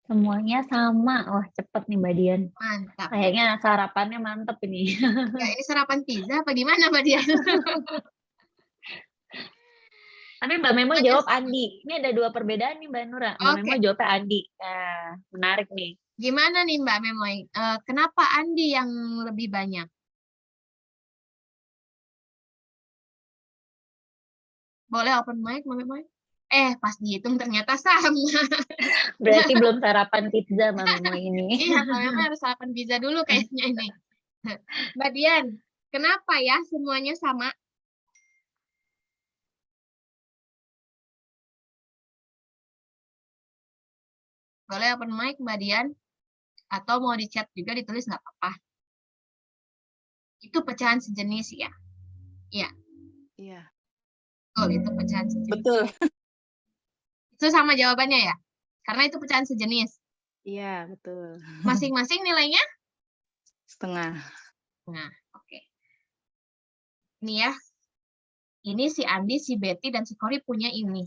Semuanya sama. Wah, cepet nih Mbak Dian. Mantap. Kayaknya sarapannya mantep ini. Ya, ini sarapan pizza apa gimana Mbak Dian? Tapi Mbak Memo jawab Andi. Ini ada 2 perbedaan nih Mbak Nura. Mbak Memo Oke. jawabnya Andi. Nah, menarik nih. Gimana nih Mbak Memoy? Kenapa Andi yang lebih banyak? Boleh open mic Mbak Memoy? Pas dihitung ternyata sama. Berarti belum sarapan pizza Mbak Memo ini. Iya, Mbak Memoy harus sarapan pizza dulu kayaknya ini. Mbak Dian, kenapa ya semuanya sama? Boleh open mic Mbak Dian, atau mau di chat juga ditulis nggak apa-apa. Itu pecahan sejenis ya. Iya, Iya, betul, itu pecahan sejenis. betul. Itu sama jawabannya ya? Karena itu pecahan sejenis. Iya, betul. Masing-masing nilainya? Setengah. Nah, oke. Ini ya. Ini si Andi, si Betty, dan si Kori punya ini.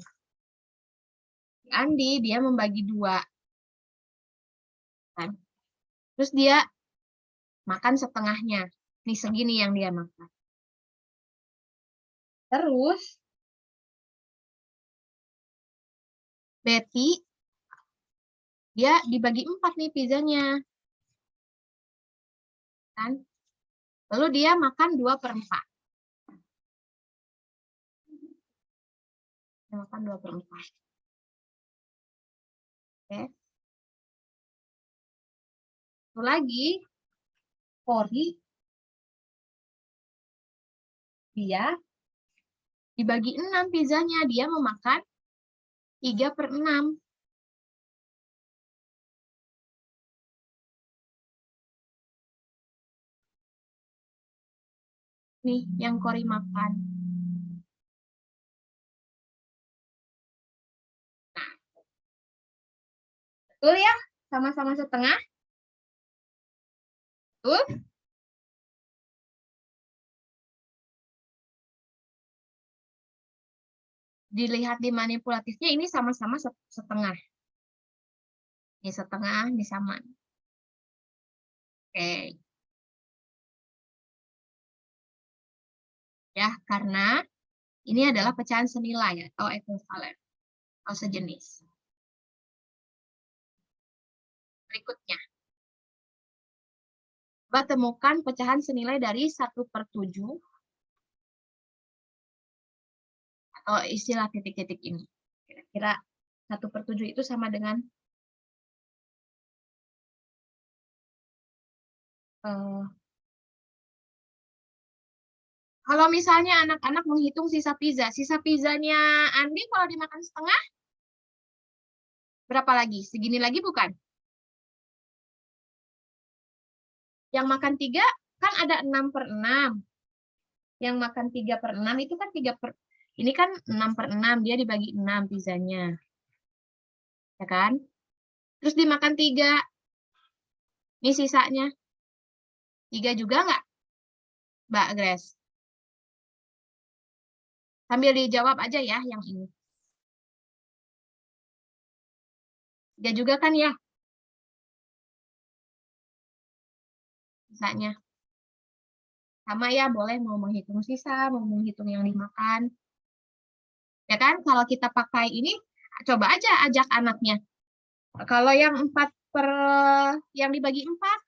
Si Andi, dia membagi 2. Kan? Terus dia makan setengahnya. Nih, segini yang dia makan. Terus, Betty, dia dibagi 4 nih pizzanya. Kan? Lalu dia makan 2/4. Dia makan 2/4. Oke. Satu lagi, Kori, dia dibagi 6 pizzanya. Dia memakan 3/6. Nih, yang Kori makan. Nah, betul ya? Sama-sama setengah. Betul? Dilihat di manipulatifnya ini sama-sama setengah. Ini setengah, ini sama. Oke. Ya, karena ini adalah pecahan senilai atau ekuivalen atau sejenis. Berikutnya. Coba temukan pecahan senilai dari 1/7 atau istilah titik-titik ini. Kira-kira 1/7 itu sama dengan kalau misalnya anak-anak menghitung sisa pizzanya Andi kalau dimakan setengah, berapa lagi? Segini lagi bukan? Yang makan 3 kan ada 6/6. Yang makan 3/6 itu kan ini kan 6/6, dia dibagi 6 pizzanya. Ya kan? Terus dimakan 3. Ini sisanya. 3 juga nggak, Mbak Grace? Sambil dijawab aja ya yang ini. 3 juga kan ya? Sisanya. Sama ya, boleh mau menghitung sisa, mau menghitung yang dimakan. Ya kan? Kalau kita pakai ini, coba aja ajak anaknya. Kalau yang yang dibagi 4.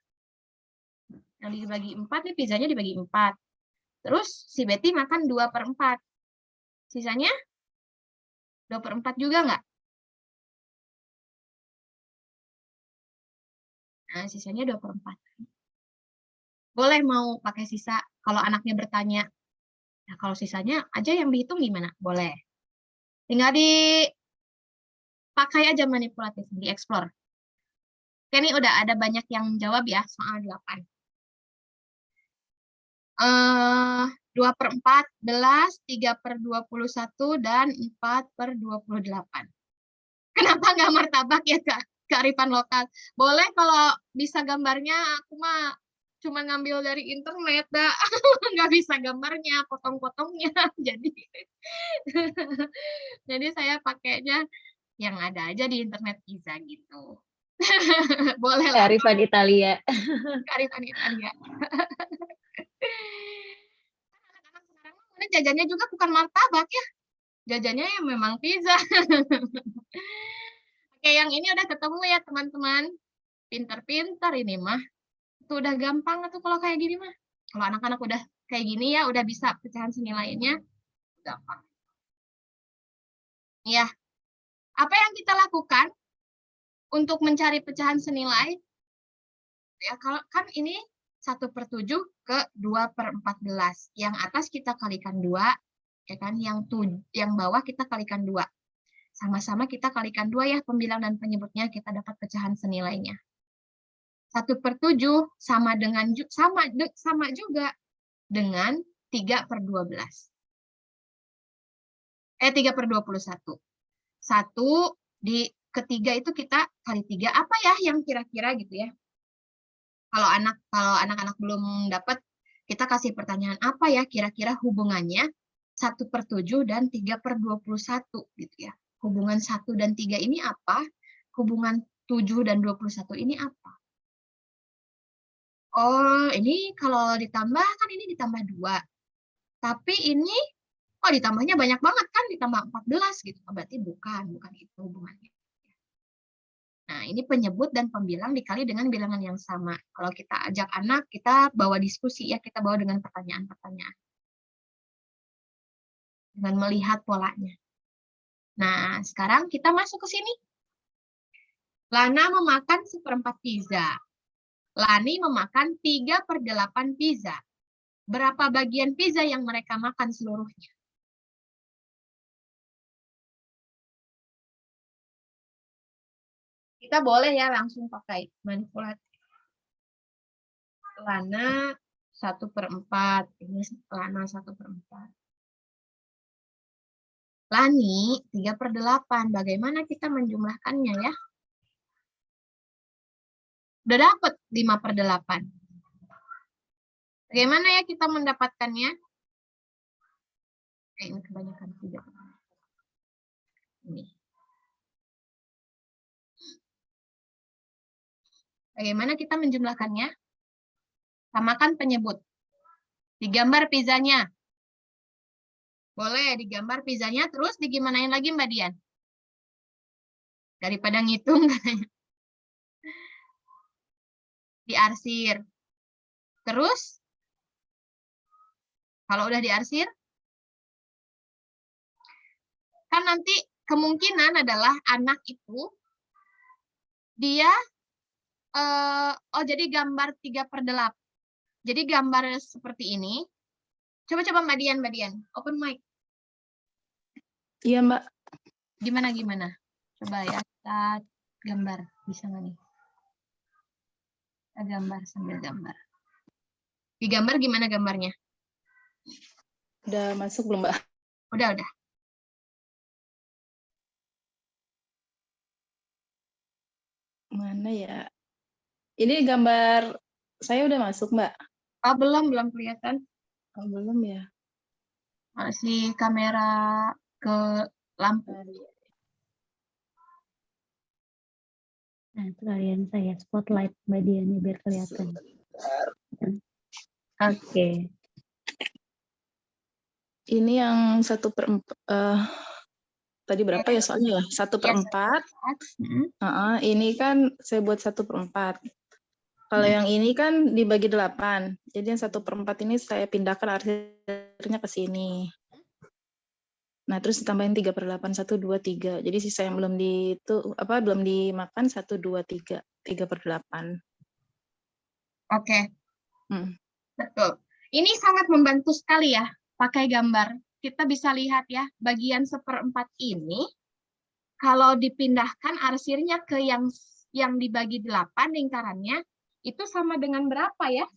Yang dibagi 4 nih pizzanya dibagi 4. Terus si Betty makan 2/4. Sisanya 2/4 juga nggak? Nah, sisanya 2/4. Boleh mau pakai sisa kalau anaknya bertanya. Nah, kalau sisanya aja yang dihitung gimana? Boleh. Tinggal dipakai aja manipulatif, di-explore. Oke, ini udah ada banyak yang jawab ya, soal 8. 2/14, 3/21, dan 4/28. Kenapa nggak martabak ya, Kak? Kearifan lokal. Boleh kalau bisa gambarnya, aku mah cuma ngambil dari internet, dah. Nggak bisa gambarnya, potong-potongnya. Jadi saya pakainya yang ada aja di internet bisa gitu. Boleh lah. Kearifan Italia. Kearifan Italia. Anak-anak sekarang jajannya juga bukan martabak ya. Jajannya yang memang pizza. Oke, yang ini udah ketemu ya teman-teman. Pinter-pinter ini mah. Itu udah gampang tuh kalau kayak gini mah. Kalau anak-anak udah kayak gini ya, udah bisa pecahan senilainya, gampang. Ya, apa yang kita lakukan untuk mencari pecahan senilai? Ya, kalau kan ini 1/7 ke 2/14. Yang atas kita kalikan 2, ya kan? Yang bawah kita kalikan 2. Sama-sama kita kalikan 2 ya pembilang dan penyebutnya, kita dapat pecahan senilainya. 1/7 sama dengan sama juga dengan 3/12. 3/21. 1 di ketiga itu kita kali 3, apa ya yang kira-kira gitu ya. Kalau anak-anak belum dapat, kita kasih pertanyaan apa ya kira-kira hubungannya 1/7 dan 3/21 gitu ya. Hubungan 1 dan 3 ini apa? Hubungan 7 dan 21 ini apa? Oh, ini kalau ditambah kan ini ditambah 2. Tapi ini ditambahnya banyak banget kan, ditambah 14 gitu. Berarti bukan itu hubungannya. Nah, ini penyebut dan pembilang dikali dengan bilangan yang sama. Kalau kita ajak anak, kita bawa diskusi ya, kita bawa dengan pertanyaan-pertanyaan. Dengan melihat polanya. Nah, sekarang kita masuk ke sini. Lana memakan 1/4 pizza. Lani memakan 3/8 pizza. Berapa bagian pizza yang mereka makan seluruhnya? Kita boleh ya langsung pakai manipulatif. Lana 1/4. Ini Lana 1/4. Lani 3/8. Bagaimana kita menjumlahkannya ya? Udah dapat 5/8. Bagaimana ya kita mendapatkannya? Ini kebanyakan 3. Ini. Bagaimana kita menjumlahkannya? Samakan penyebut. Digambar pizzanya. Boleh digambar pizzanya, terus digimanain lagi Mbak Dian? Daripada ngitung katanya. Diarsir. Terus, kalau udah diarsir, kan nanti kemungkinan adalah anak itu, dia, jadi gambar 3/8. Jadi gambar seperti ini. Coba Mbak Dian, open mic. Iya, Mbak. Gimana? Coba ya, kita gambar. Bisa nggak nih? Kita gambar sambil gambar. Digambar gimana gambarnya? Udah masuk belum, Mbak? Udah. Mana ya? Ini gambar saya udah masuk, Mbak. Belum kelihatan. Oh, belum ya? Masih kamera ke lampu. Nah, sekalian saya spotlight Mbak Dian biar kelihatan. Oke. Ini yang 1/4. Tadi berapa ya soalnya ya? 1/4. Ini kan saya buat 1/4. Kalau yang ini kan dibagi 8. Jadi yang 1/4 ini saya pindahkan arsirnya ke sini. Nah, terus ditambahin 3/8, 1, 2, 3. Jadi sisa yang belum dimakan 1, 2, 3. 3/8. Oke. Betul. Ini sangat membantu sekali ya, pakai gambar. Kita bisa lihat ya, bagian 1/4 ini, kalau dipindahkan arsirnya ke yang dibagi 8 lingkarannya, itu sama dengan berapa ya?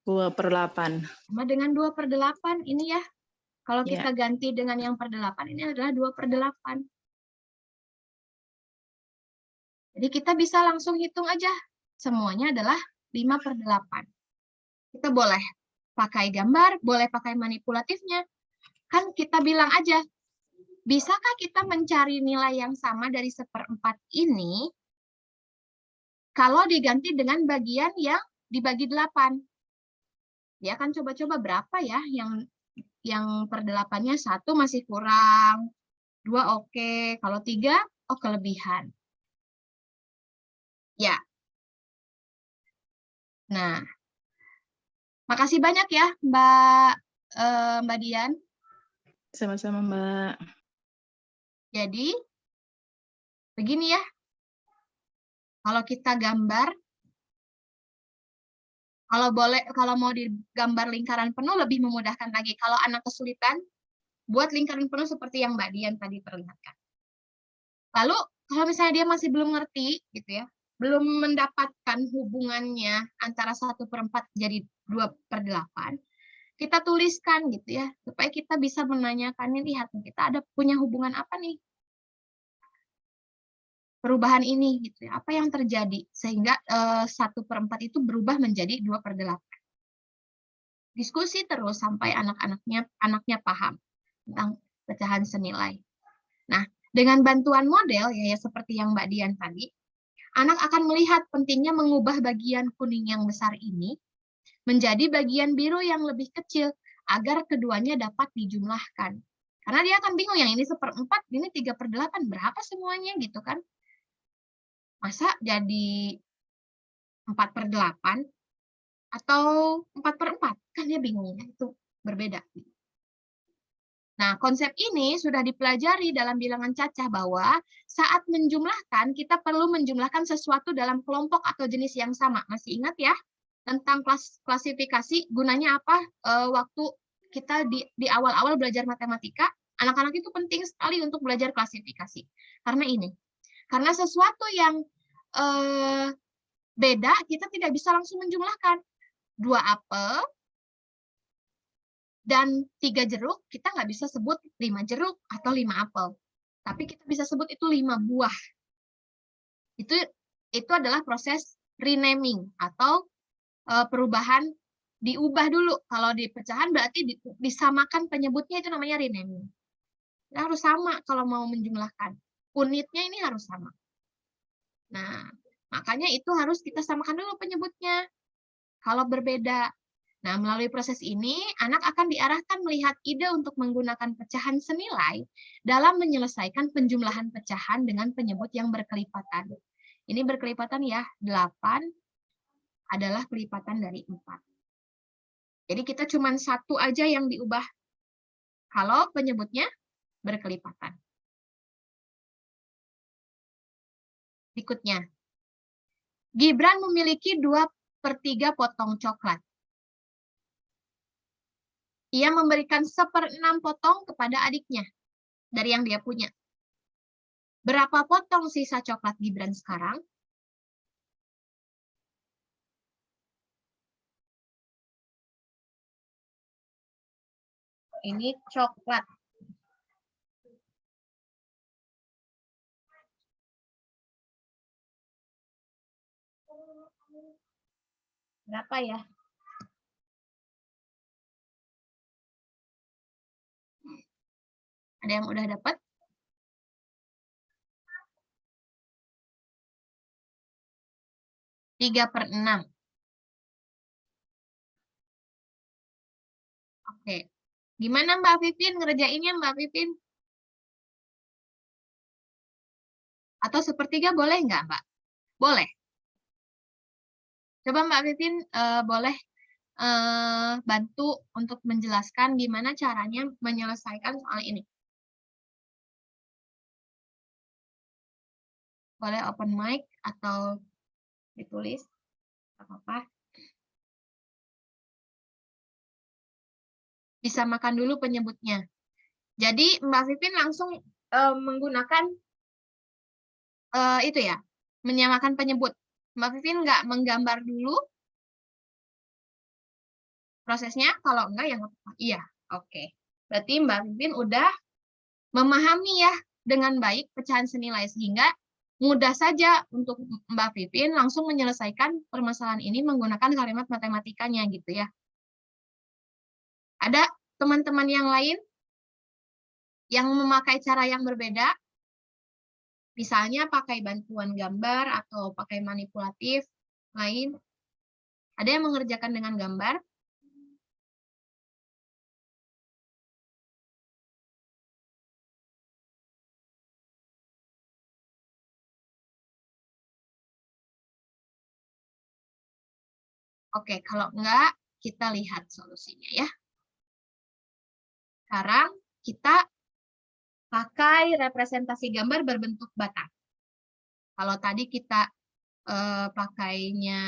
2/8. Sama dengan 2/8 ini ya. Kalau kita ganti dengan yang per 8, ini adalah 2/8. Jadi kita bisa langsung hitung aja. Semuanya adalah 5/8. Kita boleh pakai gambar, boleh pakai manipulatifnya. Kan kita bilang aja, bisakah kita mencari nilai yang sama dari 1/4 ini kalau diganti dengan bagian yang dibagi 8? Ya kan coba-coba berapa ya yang per 8-nya 1 masih kurang, 2 oke, kalau 3 kelebihan. Ya. Nah, makasih banyak ya Mbak Dian. Sama-sama, Mbak. Jadi, begini ya. Kalau kita gambar, kalau mau digambar lingkaran penuh lebih memudahkan lagi. Kalau anak kesulitan, buat lingkaran penuh seperti yang Mbak Dian tadi perlihatkan. Lalu kalau misalnya dia masih belum ngerti gitu ya, belum mendapatkan hubungannya antara 1/4 jadi 2/8, kita tuliskan gitu ya, supaya kita bisa menanyakan, nih lihat kita ada punya hubungan apa nih perubahan ini gitu ya, apa yang terjadi sehingga 1/4 itu berubah menjadi 2/8. Diskusi terus sampai anaknya paham tentang pecahan senilai. Nah, dengan bantuan model ya seperti yang Mbak Dian tadi, anak akan melihat pentingnya mengubah bagian kuning yang besar ini menjadi bagian biru yang lebih kecil agar keduanya dapat dijumlahkan. Karena dia akan bingung, yang ini 1/4, ini 3/8, berapa semuanya gitu kan. Masa jadi 4/8 atau 4/4? Kan dia bingungnya, itu berbeda. Nah, konsep ini sudah dipelajari dalam bilangan cacah bahwa saat menjumlahkan, kita perlu menjumlahkan sesuatu dalam kelompok atau jenis yang sama. Masih ingat ya? Tentang klasifikasi, gunanya apa waktu kita di awal-awal belajar matematika, anak-anak itu penting sekali untuk belajar klasifikasi. Karena sesuatu yang beda, kita tidak bisa langsung menjumlahkan. 2 apel dan 3 jeruk, kita nggak bisa sebut 5 jeruk atau 5 apel. Tapi kita bisa sebut itu 5 buah. Itu adalah proses renaming atau perubahan, diubah dulu. Kalau di pecahan berarti disamakan penyebutnya, itu namanya renaming. Nah, harus sama kalau mau menjumlahkan. Unitnya ini harus sama. Nah, makanya itu harus kita samakan dulu penyebutnya. Kalau berbeda. Nah, melalui proses ini, anak akan diarahkan melihat ide untuk menggunakan pecahan senilai dalam menyelesaikan penjumlahan pecahan dengan penyebut yang berkelipatan. Ini berkelipatan ya, 8 adalah kelipatan dari 4. Jadi kita cuma satu aja yang diubah kalau penyebutnya berkelipatan. Berikutnya, Gibran memiliki 2/3 potong coklat. Ia memberikan 1/6 potong kepada adiknya dari yang dia punya. Berapa potong sisa coklat Gibran sekarang? Ini coklat. Berapa ya? Ada yang udah dapat? Tiga per 6. Oke. Gimana Mbak Pipin ngerjainnya, Mbak Pipin? Atau 1/3 boleh nggak, Mbak? Boleh. Coba Mbak Pipin boleh bantu untuk menjelaskan gimana caranya menyelesaikan soal ini. Boleh open mic atau ditulis, apa-apa. Bisa makan dulu penyebutnya. Jadi Mbak Pipin langsung menggunakan itu ya, menyamakan penyebut. Mbak Pipin nggak menggambar dulu prosesnya, kalau enggak ya nggak apa-apa. Iya, oke. Berarti Mbak Pipin udah memahami ya dengan baik pecahan senilai, sehingga mudah saja untuk Mbak Pipin langsung menyelesaikan permasalahan ini menggunakan kalimat matematikanya gitu ya. Ada teman-teman yang lain yang memakai cara yang berbeda? Misalnya pakai bantuan gambar atau pakai manipulatif lain. Ada yang mengerjakan dengan gambar? Oke, kalau enggak, kita lihat solusinya ya. Sekarang kita pakai representasi gambar berbentuk batang. Kalau tadi kita pakainya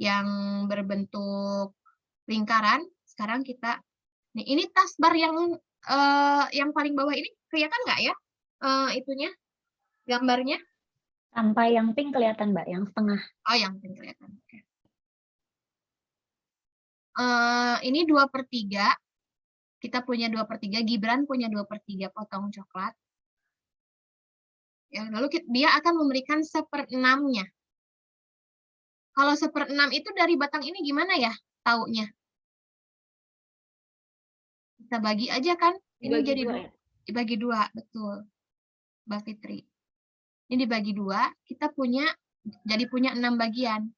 yang berbentuk lingkaran, sekarang kita Nih, ini taskbar yang paling bawah ini kelihatan nggak ya? Itunya, gambarnya? Sampai yang pink kelihatan, Mbak, yang setengah. Oh, yang pink kelihatan. Oke. Ini 2/3. Kita punya 2/3, Gibran punya 2/3 potong coklat. Ya, lalu dia akan memberikan 1/6-nya. Kalau 1/6 itu dari batang ini gimana ya taunya? Kita bagi aja kan? Ini Dibagi jadi dua, 2. ya? Dibagi 2, betul. Mbak Fitri. Ini dibagi 2, kita jadi punya 6 bagian.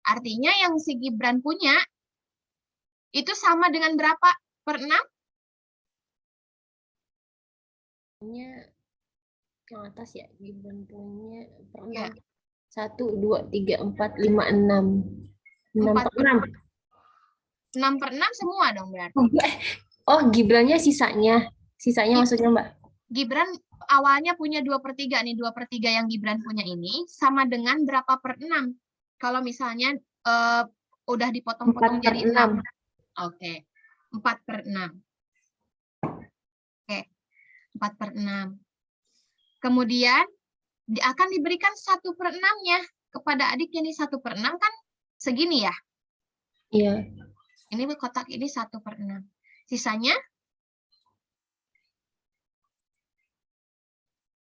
Artinya yang si Gibran punya itu sama dengan berapa per 6? Yang atas ya, Gibran punya per 6. Ya. 1, 2, 3, 4, 5, 6. 6 per 6. 6/6 semua dong berarti. Oh, Gibrannya sisanya. Sisanya maksudnya, Mbak? Gibran awalnya punya 2/3 nih, 2/3 yang Gibran punya ini sama dengan berapa per 6? Kalau misalnya udah dipotong-potong 4 per jadi 6. 6. Oke, 4/6. Oke, 4/6. Kemudian akan diberikan 1/6-nya kepada adiknya nih. 1/6 kan segini ya? Iya. Ini kotak ini 1/6. Sisanya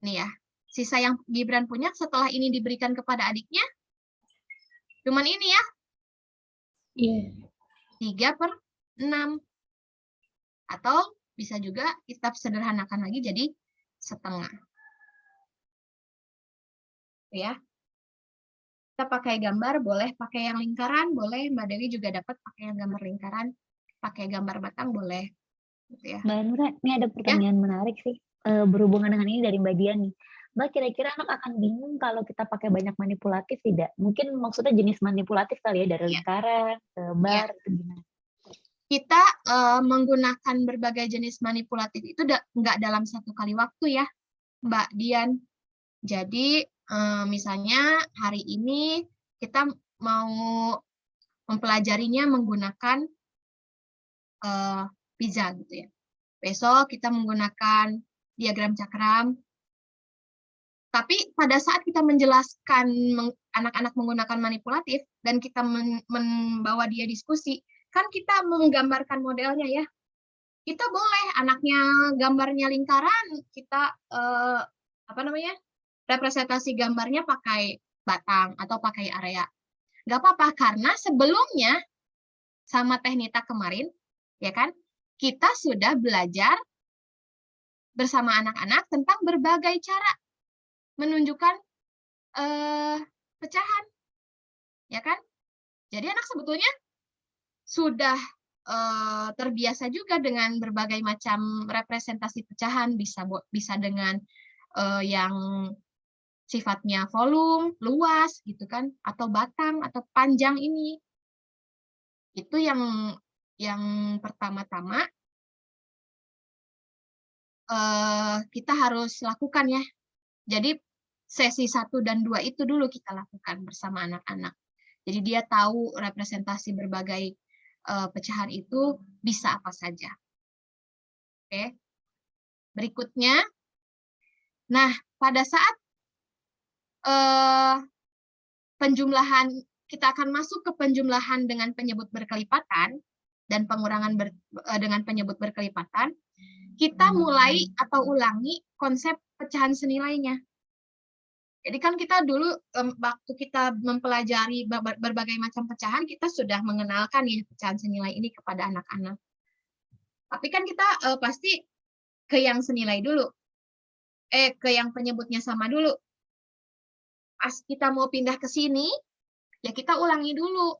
nih ya, sisa yang Gibran punya setelah ini diberikan kepada adiknya, cuman ini ya, Iya. 3/6. Atau bisa juga kita sederhanakan lagi jadi setengah. Ya. Kita pakai gambar, boleh pakai yang lingkaran, boleh. Mbak Dewi juga dapat pakai yang gambar lingkaran, pakai gambar batang, boleh. Gitu ya. Mbak Nura, ini ada pertanyaan menarik sih. Berhubungan dengan ini dari Mbak Dian nih. Mbak, kira-kira anak akan bingung kalau kita pakai banyak manipulatif tidak? Mungkin maksudnya jenis manipulatif kali ya, dari lingkaran, ke bar, itu gimana? Kita menggunakan berbagai jenis manipulatif itu nggak dalam satu kali waktu ya, Mbak Dian. Jadi misalnya hari ini kita mau mempelajarinya menggunakan pizza gitu ya. Besok kita menggunakan diagram cakram. Tapi pada saat kita menjelaskan anak-anak menggunakan manipulatif dan kita membawa dia diskusi, kan kita menggambarkan modelnya ya. Kita boleh anaknya gambarnya lingkaran, kita representasi gambarnya pakai batang atau pakai area. Nggak apa-apa, karena sebelumnya sama Teknita kemarin, ya kan, kita sudah belajar bersama anak-anak tentang berbagai cara menunjukkan pecahan, ya kan? Jadi anak sebetulnya sudah terbiasa juga dengan berbagai macam representasi pecahan, bisa dengan yang sifatnya volume, luas, gitu kan, atau batang, atau panjang ini. Itu yang pertama-tama kita harus lakukan ya. Jadi sesi 1 dan 2 itu dulu kita lakukan bersama anak-anak. Jadi dia tahu representasi berbagai pecahan itu bisa apa saja. Oke. Berikutnya, nah pada saat penjumlahan, kita akan masuk ke penjumlahan dengan penyebut berkelipatan dan pengurangan dengan penyebut berkelipatan, kita mulai atau ulangi konsep pecahan senilainya. Jadi kan kita dulu waktu kita mempelajari berbagai macam pecahan, kita sudah mengenalkan ya pecahan senilai ini kepada anak-anak. Tapi kan kita pasti ke yang senilai dulu. Ke yang penyebutnya sama dulu. Pas kita mau pindah ke sini, ya kita ulangi dulu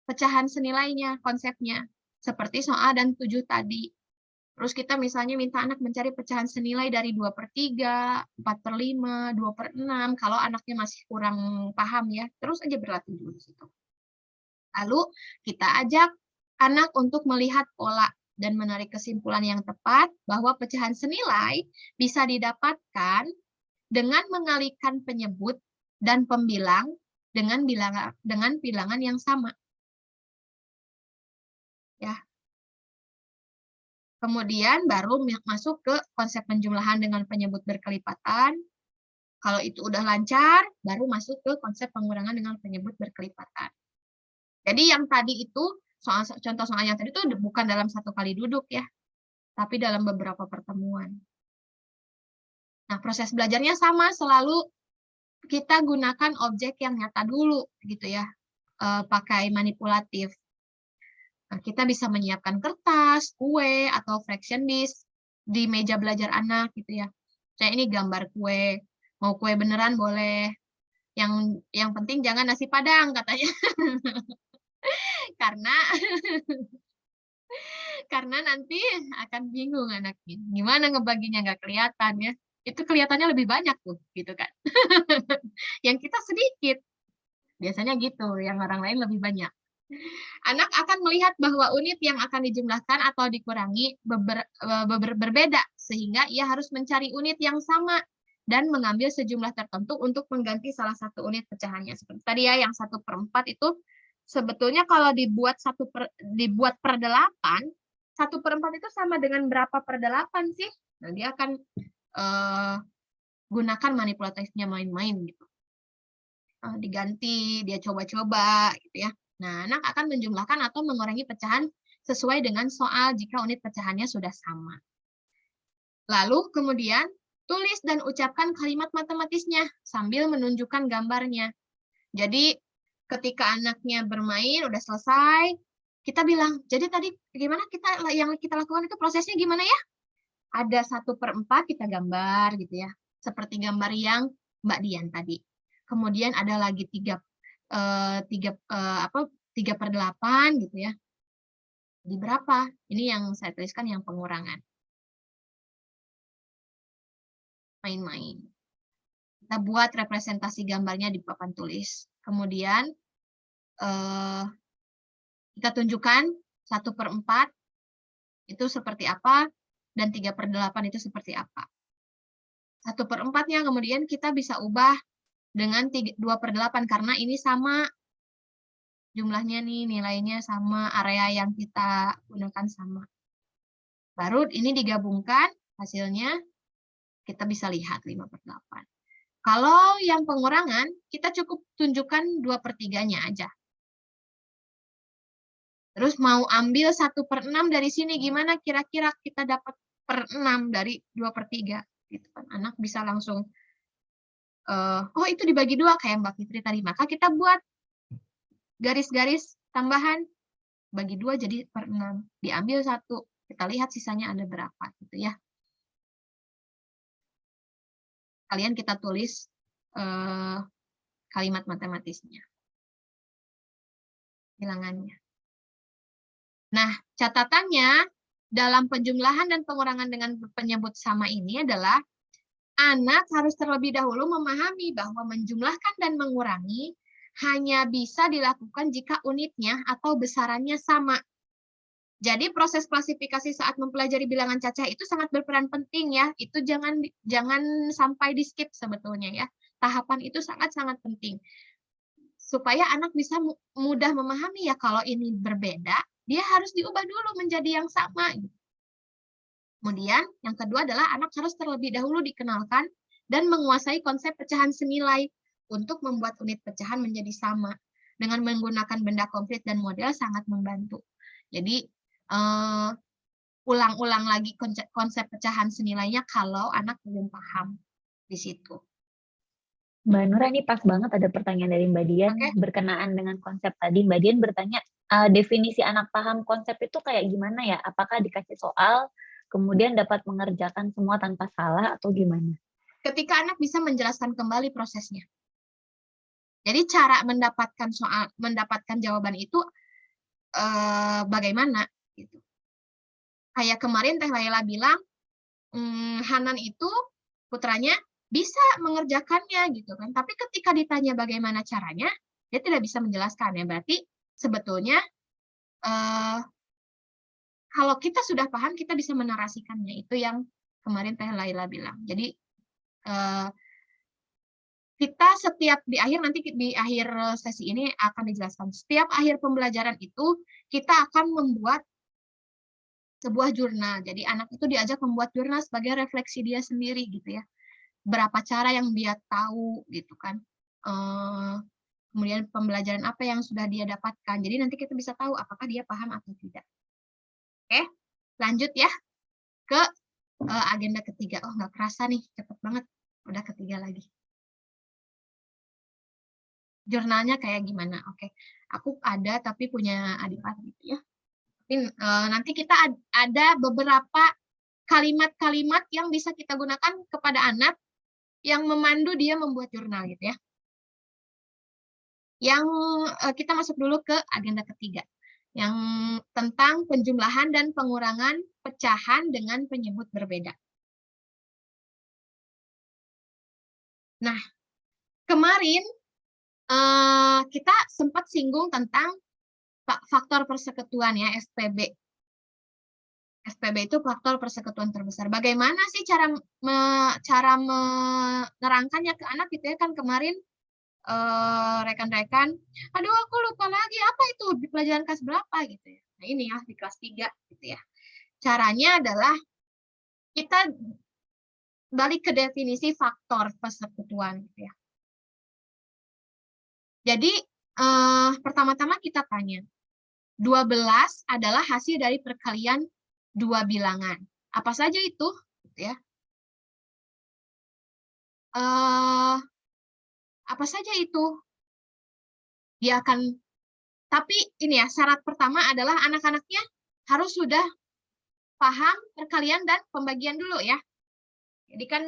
pecahan senilainya, konsepnya. Seperti soal dan 7 tadi. Terus kita misalnya minta anak mencari pecahan senilai dari 2/3, 4/5, 2/6, kalau anaknya masih kurang paham ya, terus aja berlatih dulu di situ. Lalu kita ajak anak untuk melihat pola dan menarik kesimpulan yang tepat bahwa pecahan senilai bisa didapatkan dengan mengalihkan penyebut dan pembilang dengan bilangan yang sama. Kemudian baru masuk ke konsep penjumlahan dengan penyebut berkelipatan. Kalau itu udah lancar, baru masuk ke konsep pengurangan dengan penyebut berkelipatan. Jadi yang tadi itu, contoh soal yang tadi itu bukan dalam satu kali duduk ya, tapi dalam beberapa pertemuan. Nah, proses belajarnya sama, selalu kita gunakan objek yang nyata dulu, gitu ya, pakai manipulatif. Nah, kita bisa menyiapkan kertas, kue, atau fraction disk di meja belajar anak, gitu ya. Saya ini gambar kue, mau kue beneran boleh. Yang penting jangan nasi padang katanya. karena nanti akan bingung anaknya. Gimana ngebaginya nggak kelihatan ya. Itu kelihatannya lebih banyak tuh, gitu kan. Yang kita sedikit. Biasanya gitu, yang orang lain lebih banyak. Anak akan melihat bahwa unit yang akan dijumlahkan atau dikurangi berbeda, sehingga ia harus mencari unit yang sama dan mengambil sejumlah tertentu untuk mengganti salah satu unit pecahannya. Seperti tadi ya, yang 1/4 itu sebetulnya kalau dibuat per 8, 1/4 itu sama dengan berapa per 8 sih? Nah, dia akan gunakan manipulatifnya main-main gitu. Diganti, dia coba-coba gitu ya. Nah, anak akan menjumlahkan atau mengurangi pecahan sesuai dengan soal jika unit pecahannya sudah sama. Lalu kemudian tulis dan ucapkan kalimat matematisnya sambil menunjukkan gambarnya. Jadi ketika anaknya bermain udah selesai, kita bilang, jadi tadi gimana yang kita lakukan itu prosesnya gimana ya? Ada 1/4 kita gambar gitu ya, seperti gambar yang Mbak Dian tadi. Kemudian ada lagi 3/8 gitu ya. Jadi berapa? Ini yang saya tuliskan yang pengurangan. Main-main. Kita buat representasi gambarnya di papan tulis. Kemudian kita tunjukkan 1/4 itu seperti apa, dan 3/8 itu seperti apa. 1/4-nya kemudian kita bisa ubah dengan 2/8 karena ini sama jumlahnya nih, nilainya sama, area yang kita gunakan sama. Baru ini digabungkan, hasilnya kita bisa lihat 5/8. Kalau yang pengurangan, kita cukup tunjukkan 2/3-nya aja. Terus mau ambil 1/6 dari sini, gimana kira-kira kita dapat per 6 dari 2/3? Gitu kan. Anak bisa langsung, oh itu dibagi 2 kayak Mbak Fitri tadi. Maka kita buat garis-garis tambahan, bagi 2 jadi per 6. Diambil 1, kita lihat sisanya ada berapa gitu ya. Kalian kita tulis kalimat matematisnya. Bilangannya. Nah, catatannya dalam penjumlahan dan pengurangan dengan penyebut sama ini adalah anak harus terlebih dahulu memahami bahwa menjumlahkan dan mengurangi hanya bisa dilakukan jika unitnya atau besarannya sama. Jadi proses klasifikasi saat mempelajari bilangan cacah itu sangat berperan penting ya. Itu jangan sampai di skip sebetulnya ya. Tahapan itu sangat-sangat penting. Supaya anak bisa mudah memahami ya kalau ini berbeda, dia harus diubah dulu menjadi yang sama. Kemudian yang kedua adalah anak harus terlebih dahulu dikenalkan dan menguasai konsep pecahan senilai untuk membuat unit pecahan menjadi sama. Dengan menggunakan benda konkret dan model sangat membantu. Jadi ulang-ulang lagi konsep pecahan senilainya kalau anak belum paham di situ. Mbak Nura, ini pas banget ada pertanyaan dari Mbak Dian berkenaan dengan konsep tadi. Mbak Dian bertanya, definisi anak paham konsep itu kayak gimana ya? Apakah dikasih soal, kemudian dapat mengerjakan semua tanpa salah atau gimana? Ketika anak bisa menjelaskan kembali prosesnya. Jadi cara mendapatkan jawaban itu bagaimana? Gitu. Kayak kemarin Teh Laila bilang, Hanan itu putranya bisa mengerjakannya gitu kan. Tapi ketika ditanya bagaimana caranya, dia tidak bisa menjelaskan ya. Berarti sebetulnya kalau kita sudah paham, kita bisa menarasikannya. Itu yang kemarin Teh Laila bilang. Jadi kita setiap di akhir sesi ini akan dijelaskan. Setiap akhir pembelajaran itu kita akan membuat sebuah jurnal. Jadi anak itu diajak membuat jurnal sebagai refleksi dia sendiri gitu ya. Berapa cara yang dia tahu gitu kan. Kemudian pembelajaran apa yang sudah dia dapatkan. Jadi nanti kita bisa tahu apakah dia paham atau tidak. Oke, lanjut ya ke agenda ketiga. Oh, nggak kerasa nih, cepet banget. Udah ketiga lagi. Jurnalnya kayak gimana? Oke, aku ada tapi punya Adipat gitu ya. Nanti kita ada beberapa kalimat-kalimat yang bisa kita gunakan kepada anak yang memandu dia membuat jurnal gitu ya. Yang kita masuk dulu ke agenda ketiga, yang tentang penjumlahan dan pengurangan pecahan dengan penyebut berbeda. Nah, kemarin kita sempat singgung tentang faktor persekutuan ya, SPB. SPB itu faktor persekutuan terbesar. Bagaimana sih cara menerangkannya ke anak gitu ya, kan kemarin rekan-rekan, aduh aku lupa lagi apa itu di pelajaran kelas berapa gitu ya. Nah ini ya di kelas 3 gitu ya. Caranya adalah kita balik ke definisi faktor persekutuan gitu ya. Jadi pertama-tama kita tanya, 12 adalah hasil dari perkalian dua bilangan. Apa saja itu? Gitu ya. Apa saja itu? Dia akan, tapi ini ya, syarat pertama adalah anak-anaknya harus sudah paham perkalian dan pembagian dulu ya. Jadi kan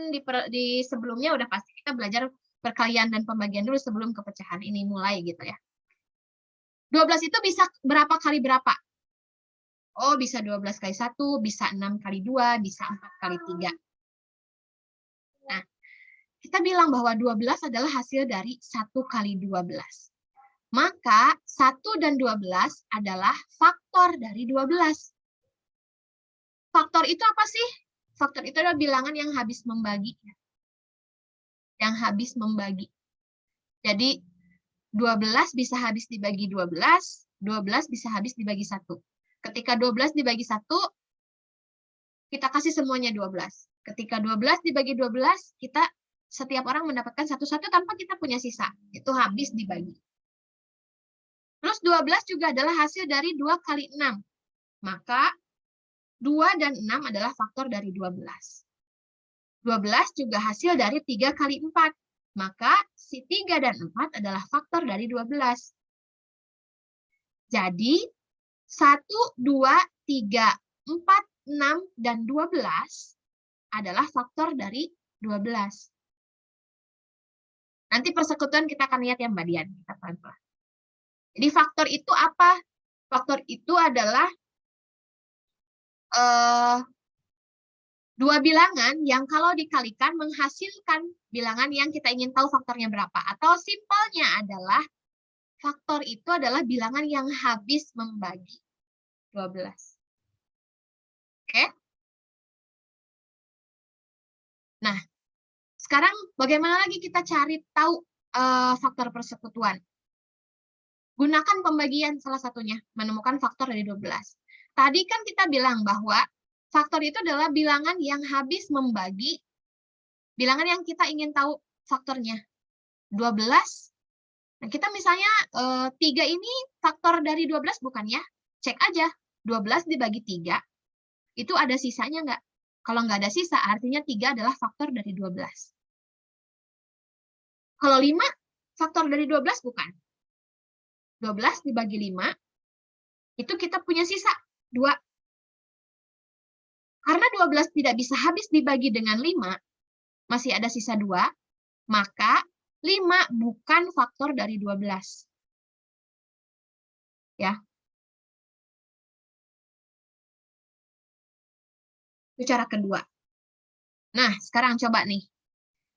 di sebelumnya udah pasti kita belajar perkalian dan pembagian dulu sebelum kepecahan ini mulai gitu ya. 12 itu bisa berapa kali berapa? Oh, bisa 12 kali 1, bisa 6 kali 2, bisa 4 kali 3. Nah, kita bilang bahwa 12 adalah hasil dari 1 kali 12. Maka 1 dan 12 adalah faktor dari 12. Faktor itu apa sih? Faktor itu adalah bilangan yang habis membagi. Yang habis membagi. Jadi 12 bisa habis dibagi 12, 12 bisa habis dibagi 1. Ketika 12 dibagi 1, kita kasih semuanya 12. Ketika 12 dibagi 12, kita setiap orang mendapatkan satu-satu tanpa kita punya sisa. Itu habis dibagi. Terus 12 juga adalah hasil dari 2 kali 6. Maka 2 dan 6 adalah faktor dari 12. 12 juga hasil dari 3 kali 4. Maka si 3 dan 4 adalah faktor dari 12. Jadi 1, 2, 3, 4, 6, dan 12 adalah faktor dari 12. Nanti persekutuan kita akan lihat ya Mbak Dian. Kita pelan-pelan. Jadi faktor itu apa? Faktor itu adalah dua bilangan yang kalau dikalikan menghasilkan bilangan yang kita ingin tahu faktornya berapa. Atau simpelnya adalah faktor itu adalah bilangan yang habis membagi 12. Oke? Nah, sekarang bagaimana lagi kita cari tahu faktor persekutuan? Gunakan pembagian salah satunya, menemukan faktor dari 12. Tadi kan kita bilang bahwa faktor itu adalah bilangan yang habis membagi bilangan yang kita ingin tahu faktornya. 12. Nah, kita misalnya 3 ini faktor dari 12 bukan ya? Cek aja. 12 dibagi 3, itu ada sisanya nggak? Kalau nggak ada sisa, artinya 3 adalah faktor dari 12. Kalau 5, faktor dari 12 bukan? 12 dibagi 5, itu kita punya sisa 2. Karena 12 tidak bisa habis dibagi dengan 5, masih ada sisa 2, maka 5 bukan faktor dari 12. Ya. Itu cara kedua. Nah, sekarang coba nih.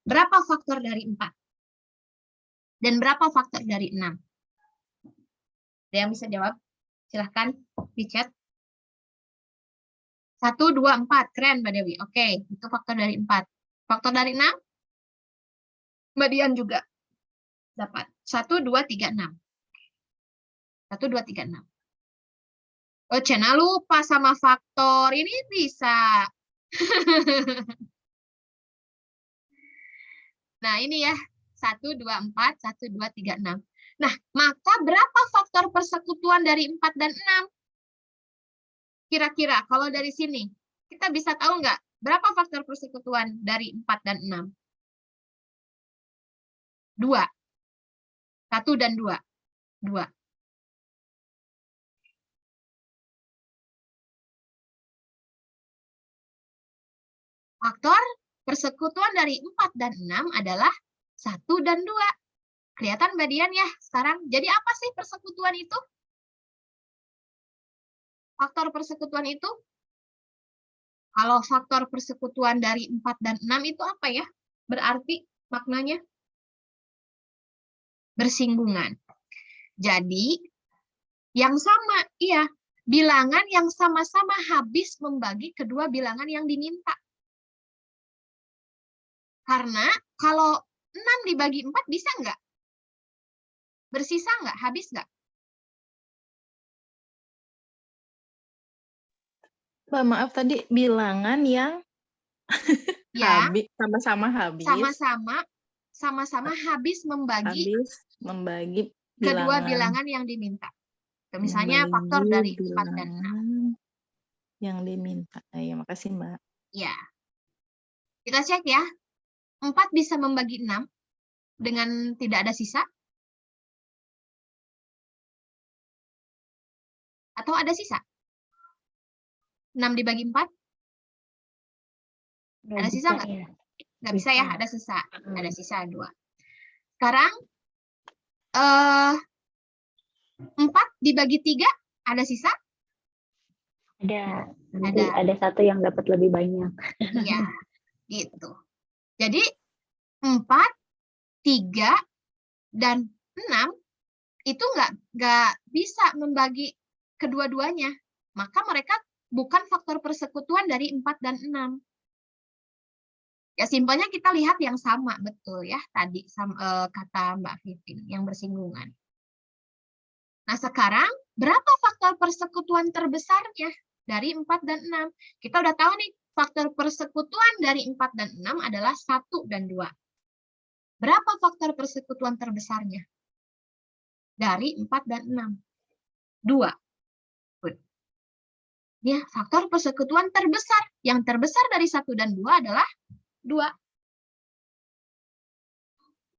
Berapa faktor dari 4? Dan berapa faktor dari 6? Ada yang bisa jawab? Silahkan di chat. 1, 2, 4. Keren, Mbak Dewi. Oke, itu faktor dari 4. Faktor dari 6? Mbak Dian juga dapat. 1, 2, 3, 6. 1, 2, 3, 6. Oh, Cena lupa sama faktor. Ini bisa. Nah, ini ya. 1, 2, 4, 1, 2, 3, 6. Nah, maka berapa faktor persekutuan dari 4 dan 6? Kira-kira kalau dari sini, kita bisa tahu nggak berapa faktor persekutuan dari 4 dan 6? 2. 1 dan 2. 2. Faktor persekutuan dari 4 dan 6 adalah 1 dan 2. Kelihatan Mbak Dian ya sekarang? Jadi apa sih persekutuan itu? Faktor persekutuan itu? Kalau faktor persekutuan dari 4 dan 6 itu apa ya? Berarti maknanya bersinggungan. Jadi yang sama, iya. Bilangan yang sama-sama habis membagi kedua bilangan yang diminta. Karena kalau 6 dibagi 4 bisa nggak? Bersisa nggak? Habis nggak? Mbak, maaf tadi bilangan yang Ya, habis, sama-sama habis, sama-sama habis membagi membagi kedua bilangan. bilangan yang diminta. Misalnya faktor dari 4 dan 6. Bilangan yang diminta. Ya, makasih Mbak. Ya. Kita cek ya. 4 bisa membagi 6 dengan tidak ada sisa? Atau ada sisa? 6 dibagi 4? Ada sisa nggak? Ya. Nggak bisa ya, Bisa. ada sisa. Ada sisa 2. Sekarang 4 dibagi 3 ada sisa? Ada. Nanti ada satu yang dapat lebih banyak. Iya, gitu. Jadi 4, 3, dan 6 itu nggak bisa membagi kedua-duanya. Maka mereka bukan faktor persekutuan dari 4 dan 6. Ya simpelnya kita lihat yang sama, betul ya. Tadi kata Mbak Vivin, yang bersinggungan. Nah sekarang, berapa faktor persekutuan terbesarnya dari 4 dan 6? Kita udah tahu nih, faktor persekutuan dari 4 dan 6 adalah 1 dan 2. Berapa faktor persekutuan terbesarnya? Dari 4 dan 6. 2. Ya, faktor persekutuan terbesar. Yang terbesar dari 1 dan 2 adalah 2.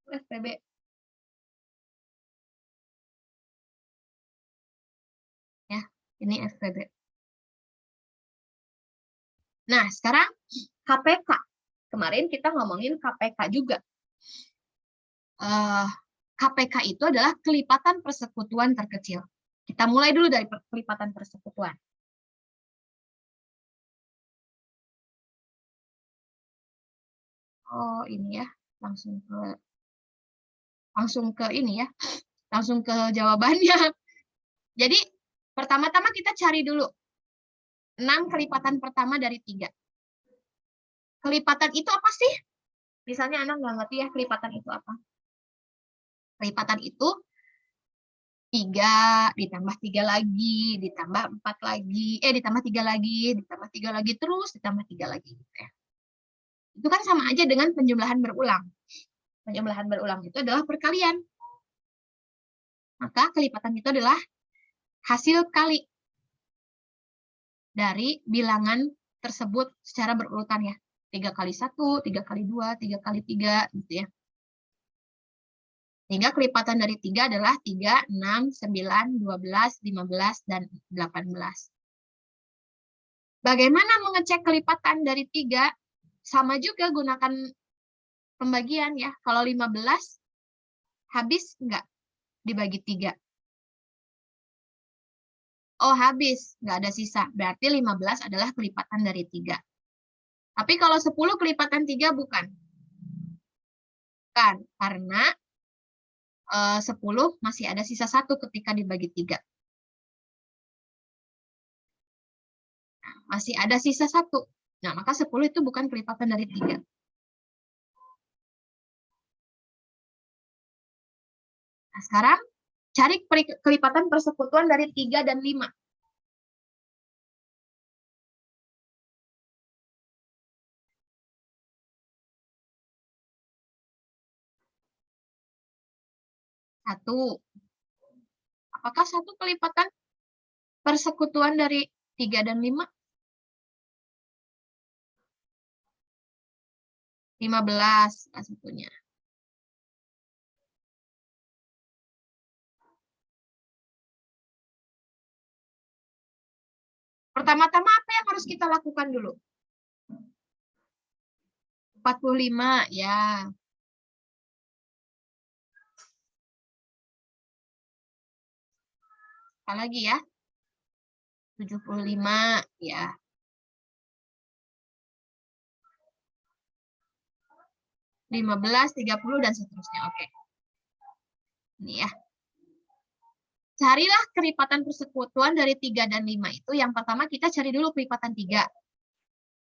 FPB. Ya, ini FPB. Nah, sekarang KPK. Kemarin kita ngomongin KPK juga. KPK itu adalah kelipatan persekutuan terkecil. Kita mulai dulu dari kelipatan persekutuan. Oh, ini ya, langsung ke ini ya. Langsung ke jawabannya. Jadi, pertama-tama kita cari dulu 6 kelipatan pertama dari 3. Kelipatan itu apa sih? Misalnya anak nggak ngerti ya kelipatan itu apa. Kelipatan itu 3 ditambah 3 lagi, ditambah 4 lagi, ditambah 3 lagi, ditambah 3 lagi, terus ditambah 3 lagi. Gitu ya. Itu kan sama aja dengan penjumlahan berulang. Penjumlahan berulang itu adalah perkalian. Maka kelipatan itu adalah hasil kali dari bilangan tersebut secara berurutan ya. 3 kali 1, 3 kali 2, 3 kali 3, gitu ya. Sehingga kelipatan dari 3 adalah 3, 6, 9, 12, 15, dan 18. Bagaimana mengecek kelipatan dari 3? Sama juga gunakan pembagian ya. Kalau 15, habis nggak dibagi 3? Oh, habis. Nggak ada sisa. Berarti 15 adalah kelipatan dari 3. Tapi kalau 10 kelipatan 3 bukan. Bukan, karena 10 masih ada sisa 1 ketika dibagi 3. Nah, masih ada sisa 1. Nah, maka 10 itu bukan kelipatan dari 3. Nah, sekarang cari kelipatan persekutuan dari 3 dan 5. 1. Apakah 1 kelipatan persekutuan dari 3 dan 5? 15 salah satunya. Pertama-tama apa yang harus kita lakukan dulu? 45, ya. Apa lagi ya? 75, ya. 15, 30, dan seterusnya. Oke. Ini ya. Carilah kelipatan persekutuan dari 3 dan 5 itu. Yang pertama kita cari dulu kelipatan 3.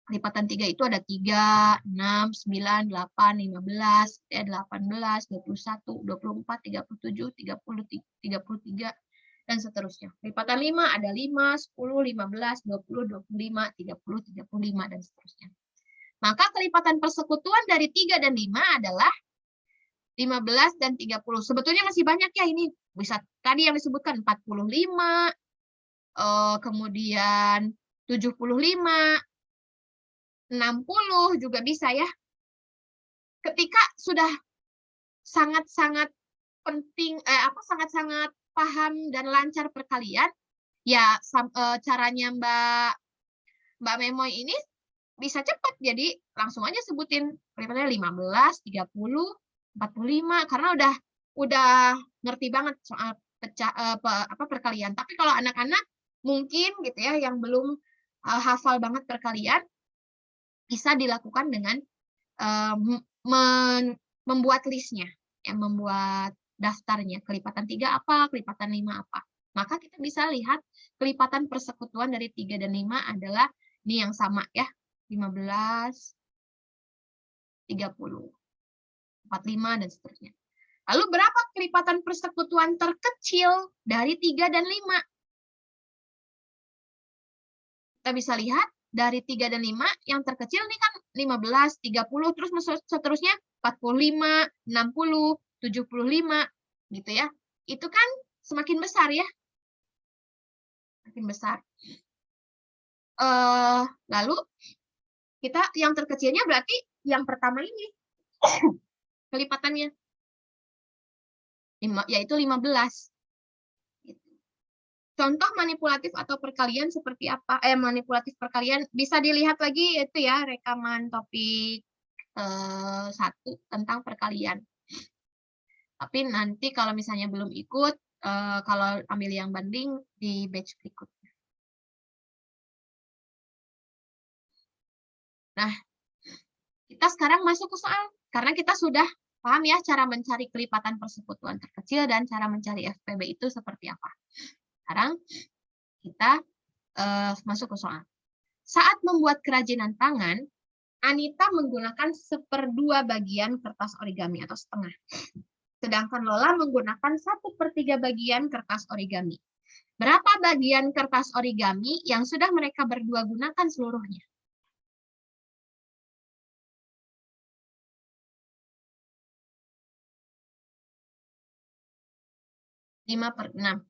Kelipatan 3 itu ada 3, 6, 9, 8, 15, 18, 21, 24, 37, 30, 33, dan seterusnya. Kelipatan 5 ada 5, 10, 15, 20, 25, 30, 35, dan seterusnya. Maka kelipatan persekutuan dari 3 dan 5 adalah 15 dan 30. Sebetulnya masih banyak ya ini. Bisa tadi yang disebutkan 45, kemudian 75, 60 juga bisa ya. Ketika sudah sangat-sangat penting, sangat-sangat paham dan lancar perkalian, ya caranya Mbak Memoy ini bisa cepat. Jadi langsung aja sebutin kelipatannya 15, 30, 45 karena udah ngerti banget soal perkalian. Tapi kalau anak-anak mungkin gitu ya yang belum hafal banget perkalian, bisa dilakukan dengan membuat listnya, membuat daftarnya. Kelipatan 3 apa, kelipatan 5 apa. Maka kita bisa lihat kelipatan persekutuan dari 3 dan 5 adalah ini yang sama ya, 15, 30, 45, dan seterusnya. Lalu berapa kelipatan persekutuan terkecil dari 3 dan 5? Kita bisa lihat dari 3 dan 5, yang terkecil ini kan 15, 30, terus seterusnya 45, 60, 75, gitu ya. Itu kan semakin besar ya. Semakin besar. Lalu kita yang terkecilnya berarti yang pertama ini. Kelipatannya. Yaitu 15. Contoh manipulatif atau perkalian seperti apa? Manipulatif perkalian bisa dilihat lagi itu ya rekaman topik 1 tentang perkalian. Tapi nanti kalau misalnya belum ikut, kalau ambil yang banding di batch berikutnya. Nah, kita sekarang masuk ke soal karena kita sudah paham ya cara mencari kelipatan persekutuan terkecil dan cara mencari FPB itu seperti apa. Sekarang kita masuk ke soal. Saat membuat kerajinan tangan, Anita menggunakan 1/2 bagian kertas origami atau setengah. Sedangkan Lola menggunakan 1/3 bagian kertas origami. Berapa bagian kertas origami yang sudah mereka berdua gunakan seluruhnya? 5/6.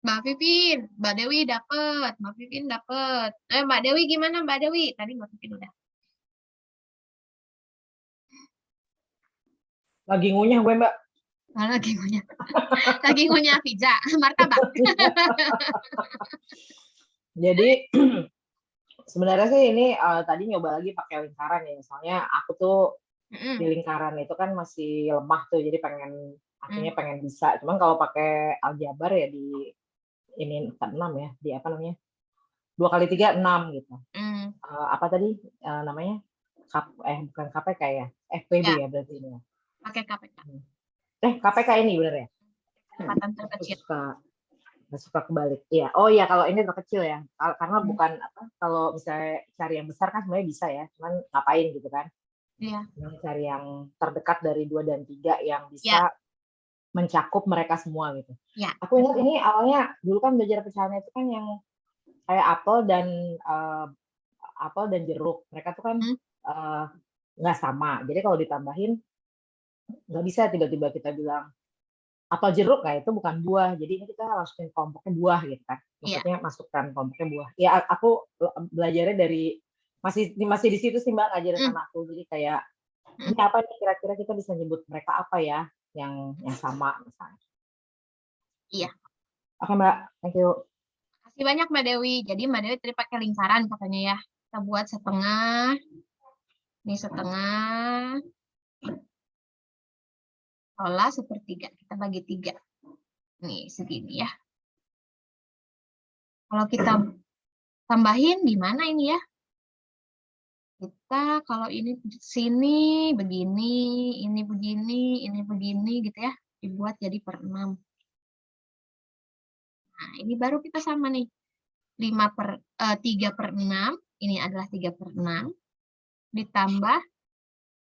Mbak Pipin, Mbak Dewi dapat, Mbak Pipin dapat. Mbak Dewi gimana Mbak Dewi? Tadi Mbak Pipin udah. Lagi ngunyah gue, Mbak. Lagi ngunyah. Lagi ngunyah pizza, martabak. Jadi sebenarnya sih ini tadi nyoba lagi pakai lingkaran ya. Misalnya aku tuh di lingkaran itu kan masih lemah tuh, jadi akhirnya pengen bisa. Cuman kalau pakai aljabar ya di ini 6 ya, di apa namanya? 2 kali 3 6 gitu. Apa tadi namanya? Bukan KPK ya, FPB ya berarti ini ya. Pakai KPK. KPK ini bener ya? Kelipatan terkecil. Nggak suka kebalik. Iya. Oh iya, kalau ini terkecil ya. Karena bukan apa, kalau misalnya cari yang besar kan sebenarnya bisa ya. Cuman ngapain gitu kan. Iya. Cari yang terdekat dari 2 dan 3 yang bisa mencakup mereka semua gitu. Ya. Aku ingat ini awalnya dulu kan belajar pecahan itu kan yang kayak apel dan jeruk. Mereka tuh kan nggak sama. Jadi kalau ditambahin, nggak bisa tiba-tiba kita bilang, atau jeruk, nah itu bukan buah. Jadi ini kita masukin kelompoknya buah gitu kan. Maksudnya masukkan kelompoknya buah. Ya aku belajarnya dari masih di situ sih Mbak, ngajarin anakku. Jadi kayak ini apa nih kira-kira kita bisa nyebut mereka apa ya yang sama misalnya. Iya. Oke Mbak, thank you. Terima kasih banyak Mbak Dewi. Jadi Mbak Dewi tadi pakai lingkaran katanya ya. Kita buat setengah. Ini setengah. Olah sepertiga. Kita bagi 3. Nih segini ya. Kalau kita tambahin di mana ini ya? Kita kalau ini sini begini, ini begini gitu ya. Dibuat jadi per 6. Nah, ini baru kita sama nih. 3/6, ini adalah 3/6. Ditambah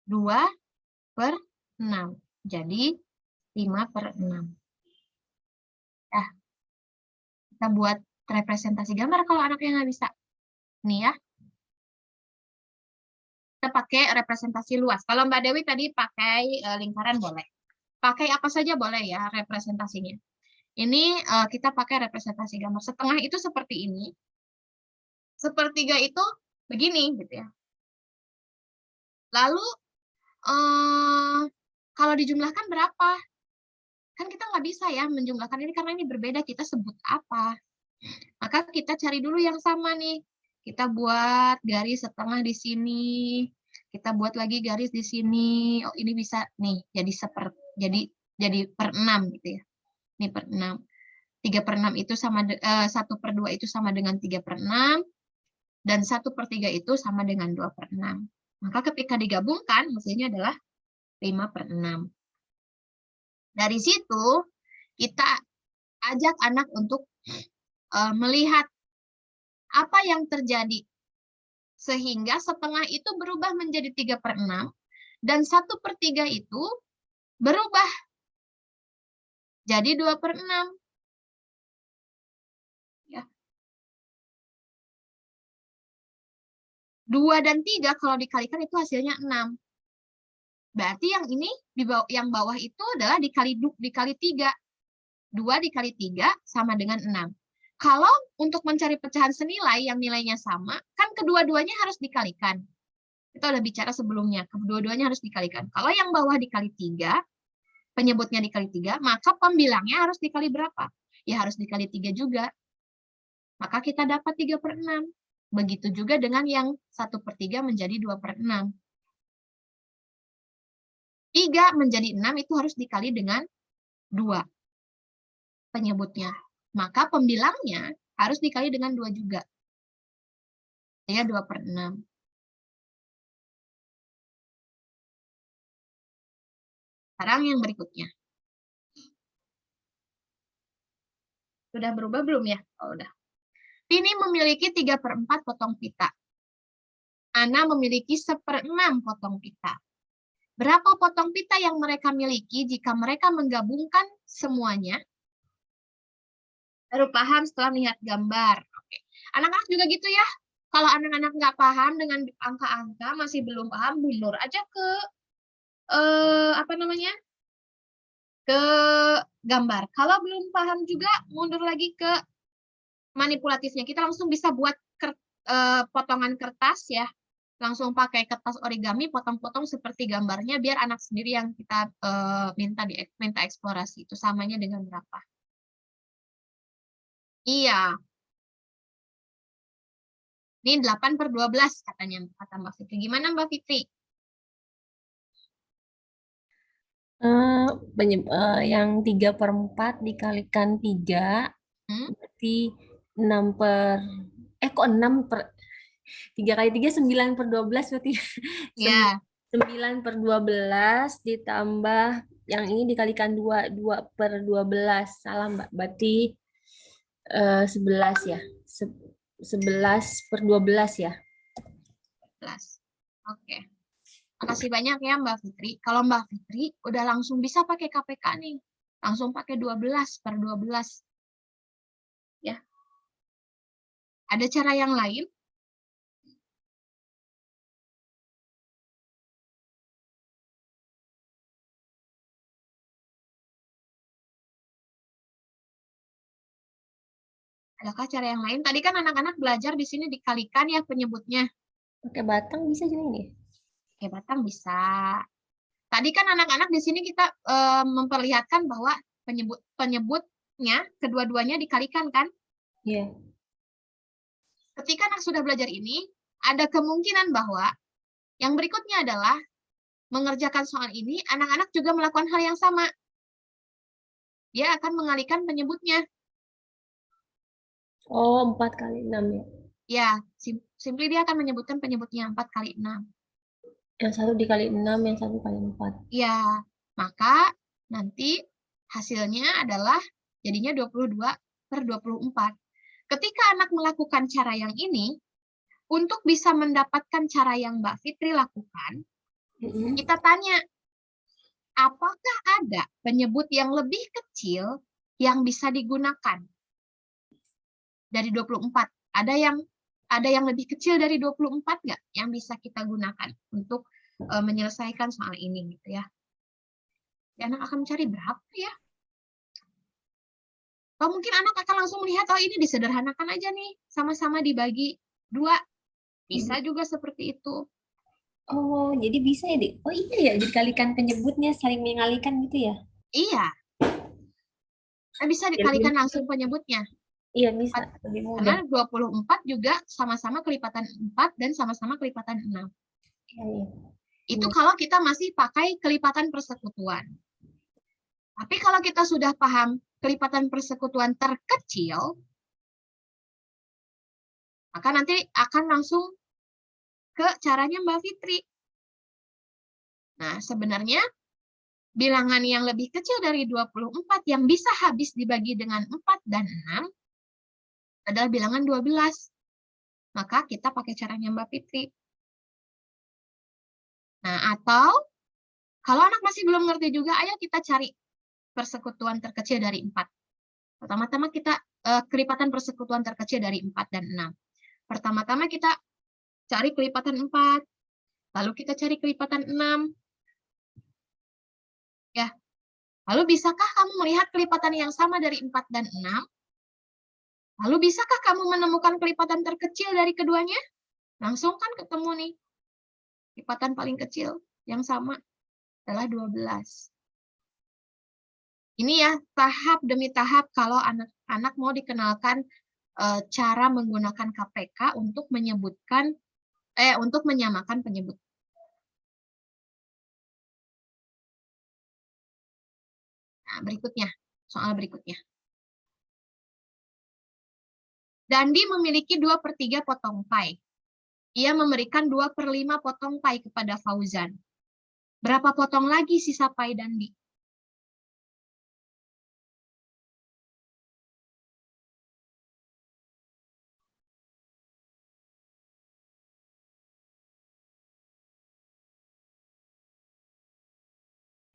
2/6. Jadi 5/6. Nah, kita buat representasi gambar kalau anaknya nggak bisa. Nih ya. Kita pakai representasi luas. Kalau Mbak Dewi tadi pakai lingkaran boleh. Pakai apa saja boleh ya representasinya. Ini kita pakai representasi gambar. Setengah itu seperti ini. Sepertiga itu begini gitu ya. Lalu kalau dijumlahkan berapa? Kan kita nggak bisa ya menjumlahkan ini karena ini berbeda, kita sebut apa. Maka kita cari dulu yang sama nih. Kita buat garis setengah di sini. Kita buat lagi garis di sini. Oh, ini bisa nih jadi per 6 gitu ya. Ini per 6. 3/6 itu sama 1/2 itu sama dengan 3/6 dan 1/3 itu sama dengan 2/6. Maka ketika digabungkan hasilnya adalah 5/6. Dari situ kita ajak anak untuk melihat apa yang terjadi sehingga setengah itu berubah menjadi 3/6 dan 1/3 itu berubah jadi 2/6. Ya. 2 dan 3 kalau dikalikan itu hasilnya 6. Berarti yang ini yang bawah itu adalah dikali 3. 2 dikali 3 sama dengan 6. Kalau untuk mencari pecahan senilai yang nilainya sama, kan kedua-duanya harus dikalikan. Kita udah bicara sebelumnya, kedua-duanya harus dikalikan. Kalau yang bawah dikali 3, penyebutnya dikali 3, maka pembilangnya harus dikali berapa? Ya harus dikali 3 juga. Maka kita dapat 3/6. Begitu juga dengan yang 1/3 menjadi 2/6. 3 menjadi 6 itu harus dikali dengan 2 penyebutnya. Maka pembilangnya harus dikali dengan 2 juga. Ya 2/6. Sekarang yang berikutnya. Sudah berubah belum ya? Oh, udah. Ini memiliki 3/4 potong pita. Ana memiliki 1/6 potong pita. Berapa potong pita yang mereka miliki jika mereka menggabungkan semuanya? Baru paham setelah melihat gambar. Oke. Anak-anak juga gitu ya. Kalau anak-anak nggak paham dengan angka-angka, masih belum paham, mundur aja ke ke gambar. Kalau belum paham juga, mundur lagi ke manipulatifnya. Kita langsung bisa buat potongan kertas ya. Langsung pakai kertas origami, potong-potong seperti gambarnya, biar anak sendiri yang kita minta eksplorasi. Itu samanya dengan berapa? Iya. Ini 8/12 katanya, kata Mbak Fitri. Gimana Mbak Fitri? Yang 3/4 dikalikan 3, berarti 3 kali 3 9/12 berarti. Ya. 9/12 ditambah yang ini dikalikan 2/12. Salah Mbak, berarti 11 ya. 11/12 ya. 11. Oke. Makasih banyak ya Mbak Fitri. Kalau Mbak Fitri udah langsung bisa pakai KPK nih. Langsung pakai 12/12. Ya. Ada cara yang lain? Adakah cara yang lain? Tadi kan anak-anak belajar di sini dikalikan ya penyebutnya. Pakai batang bisa juga ini. Pakai batang bisa. Tadi kan anak-anak di sini kita memperlihatkan bahwa penyebutnya kedua-duanya dikalikan kan? Iya. Ketika anak sudah belajar ini, ada kemungkinan bahwa yang berikutnya adalah mengerjakan soal ini, anak-anak juga melakukan hal yang sama. Dia akan mengalihkan penyebutnya. Oh, 4 kali 6 ya. Ya, simply dia akan menyebutkan penyebutnya 4 kali 6. Yang 1 dikali 6, yang 1 kali 4. Ya, maka nanti hasilnya adalah jadinya 22/24. Ketika anak melakukan cara yang ini, untuk bisa mendapatkan cara yang Mbak Fitri lakukan, kita tanya, apakah ada penyebut yang lebih kecil yang bisa digunakan dari 24? Ada yang lebih kecil dari 24 nggak yang bisa kita gunakan untuk menyelesaikan soal ini gitu ya. Anak akan mencari berapa ya? Atau mungkin anak akan langsung melihat, oh ini disederhanakan aja nih, sama-sama dibagi 2. Bisa juga seperti itu. Oh, jadi bisa ya, Dik? Oh iya ya, dikalikan penyebutnya, saling mengalihkan gitu ya? Iya. Bisa dikalikan langsung penyebutnya. Iya, bisa. Lebih mudah. Karena 24 juga sama-sama kelipatan 4 dan sama-sama kelipatan 6. Iya, iya. Itu kalau kita masih pakai kelipatan persekutuan. Tapi kalau kita sudah paham kelipatan persekutuan terkecil, maka nanti akan langsung ke caranya Mbak Fitri. Nah, sebenarnya bilangan yang lebih kecil dari 24 yang bisa habis dibagi dengan 4 dan 6 adalah bilangan 12. Maka kita pakai caranya Mbak Fitri. Nah, atau kalau anak masih belum ngerti juga, ayo kita cari persekutuan terkecil dari 4. Pertama-tama kita kelipatan persekutuan terkecil dari 4 dan 6. Pertama-tama kita cari kelipatan 4, lalu kita cari kelipatan 6. Ya. Lalu bisakah kamu melihat kelipatan yang sama dari 4 dan 6? Lalu bisakah kamu menemukan kelipatan terkecil dari keduanya? Langsung kan ketemu nih. Kelipatan paling kecil yang sama adalah 12. Ini ya, tahap demi tahap kalau anak-anak mau dikenalkan cara menggunakan KPK untuk untuk menyamakan penyebut. Nah, berikutnya, soal berikutnya. Dandi memiliki 2/3 potong pai. Ia memberikan 2/5 potong pai kepada Fauzan. Berapa potong lagi sisa pai Dandi?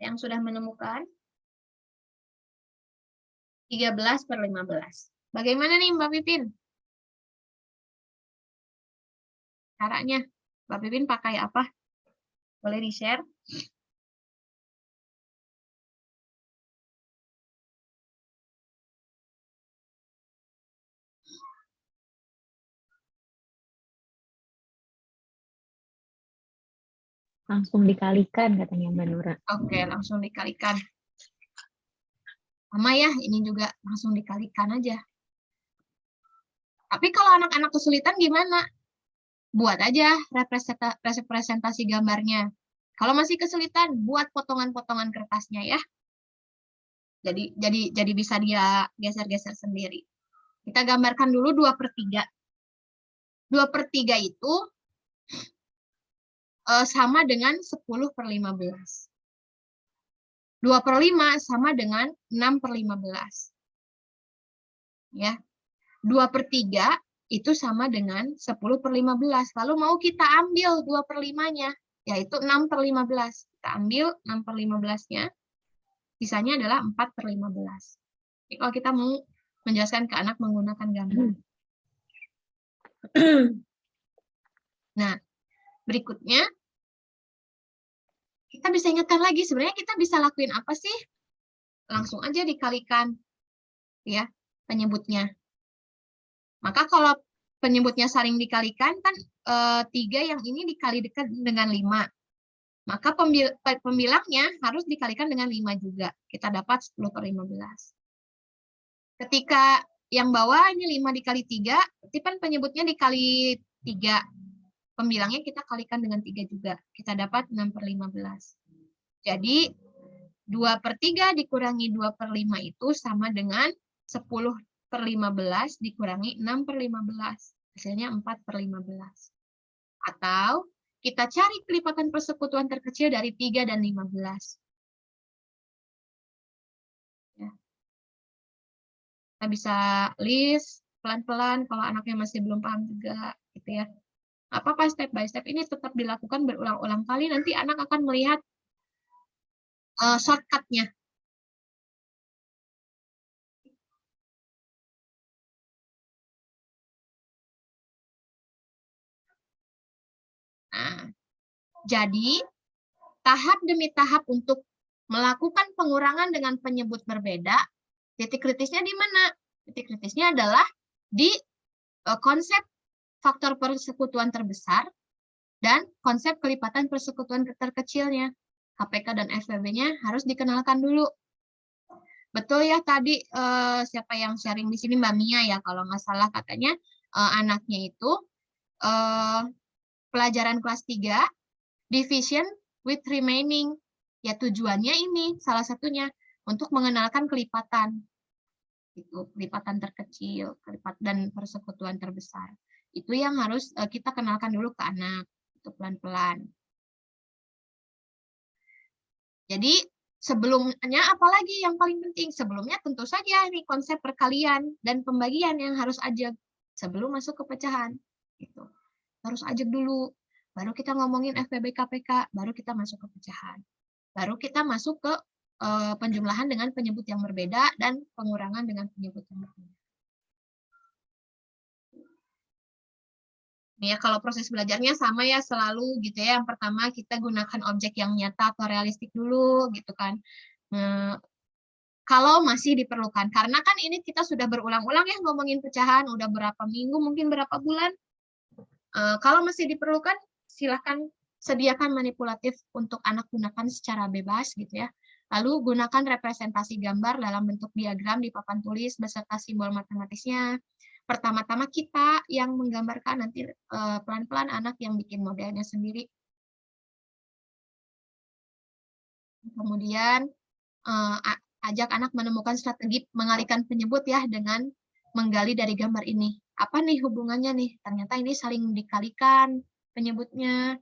Yang sudah menemukan? 13/15. Bagaimana nih Mbak Pipin? Caranya, Mbak Pipin pakai apa? Boleh di-share? Langsung dikalikan katanya Mbak Nura. Oke, langsung dikalikan. Sama ya, ini juga langsung dikalikan aja. Tapi kalau anak-anak kesulitan gimana? Buat aja representasi gambarnya. Kalau masih kesulitan, buat potongan-potongan kertasnya ya. Jadi bisa dia geser-geser sendiri. Kita gambarkan dulu 2/3. 2/3 itu sama dengan 10/15. 2/5 sama dengan 6/15. Ya. 2/3 itu sama dengan 10/15. Lalu mau kita ambil 2/5-nya, yaitu 6/15. Kita ambil 6/15-nya, sisanya adalah 4/15. Jadi kalau kita mau menjelaskan ke anak menggunakan gambar. Nah, berikutnya, kita bisa ingatkan lagi, sebenarnya kita bisa lakuin apa sih? Langsung aja dikalikan ya penyebutnya. Maka kalau penyebutnya saling dikalikan kan 3 yang ini dikali dengan 5. Maka pembilangnya harus dikalikan dengan 5 juga. Kita dapat 10/15. Ketika yang bawah ini 5 dikali 3, berarti kan penyebutnya dikali 3. Pembilangnya kita kalikan dengan 3 juga. Kita dapat 6/15. Jadi 2/3 dikurangi 2/5 itu sama dengan 10/15 dikurangi 6/15. Hasilnya 4/15. Atau kita cari kelipatan persekutuan terkecil dari 3 dan 15. Ya. Kita bisa list pelan-pelan kalau anaknya masih belum paham juga, gitu ya. Apa-apa step by step ini tetap dilakukan berulang-ulang kali, nanti anak akan melihat shortcut-nya. Nah, jadi tahap demi tahap untuk melakukan pengurangan dengan penyebut berbeda, titik kritisnya di mana? Titik kritisnya adalah di konsep faktor persekutuan terbesar dan konsep kelipatan persekutuan terkecilnya. KPK dan FWB-nya harus dikenalkan dulu. Betul ya tadi siapa yang sharing di sini Mbak Mia ya, kalau nggak salah katanya anaknya itu pelajaran kelas 3, division with remaining. Ya tujuannya ini salah satunya untuk mengenalkan kelipatan. Itu kelipatan terkecil, kelipatan dan persekutuan terbesar. Itu yang harus kita kenalkan dulu ke anak, itu pelan-pelan. Jadi sebelumnya apalagi yang paling penting? Sebelumnya tentu saja ini konsep perkalian dan pembagian yang harus ajak sebelum masuk ke pecahan. Gitu. Harus ajak dulu, baru kita ngomongin FPB KPK, baru kita masuk ke pecahan. Baru kita masuk ke penjumlahan dengan penyebut yang berbeda dan pengurangan dengan penyebut yang berbeda. Ya, kalau proses belajarnya sama ya selalu gitu ya. Yang pertama kita gunakan objek yang nyata atau realistik dulu gitu kan. Kalau masih diperlukan. Karena kan ini kita sudah berulang-ulang ya ngomongin pecahan, udah berapa minggu, mungkin berapa bulan. Kalau masih diperlukan, silahkan sediakan manipulatif untuk anak gunakan secara bebas gitu ya. Lalu gunakan representasi gambar dalam bentuk diagram di papan tulis beserta simbol matematisnya. Pertama-tama kita yang menggambarkan, nanti pelan-pelan anak yang bikin modelnya sendiri. Kemudian ajak anak menemukan strategi mengalihkan penyebut ya dengan menggali dari gambar ini. Apa nih hubungannya nih? Ternyata ini saling dikalikan penyebutnya.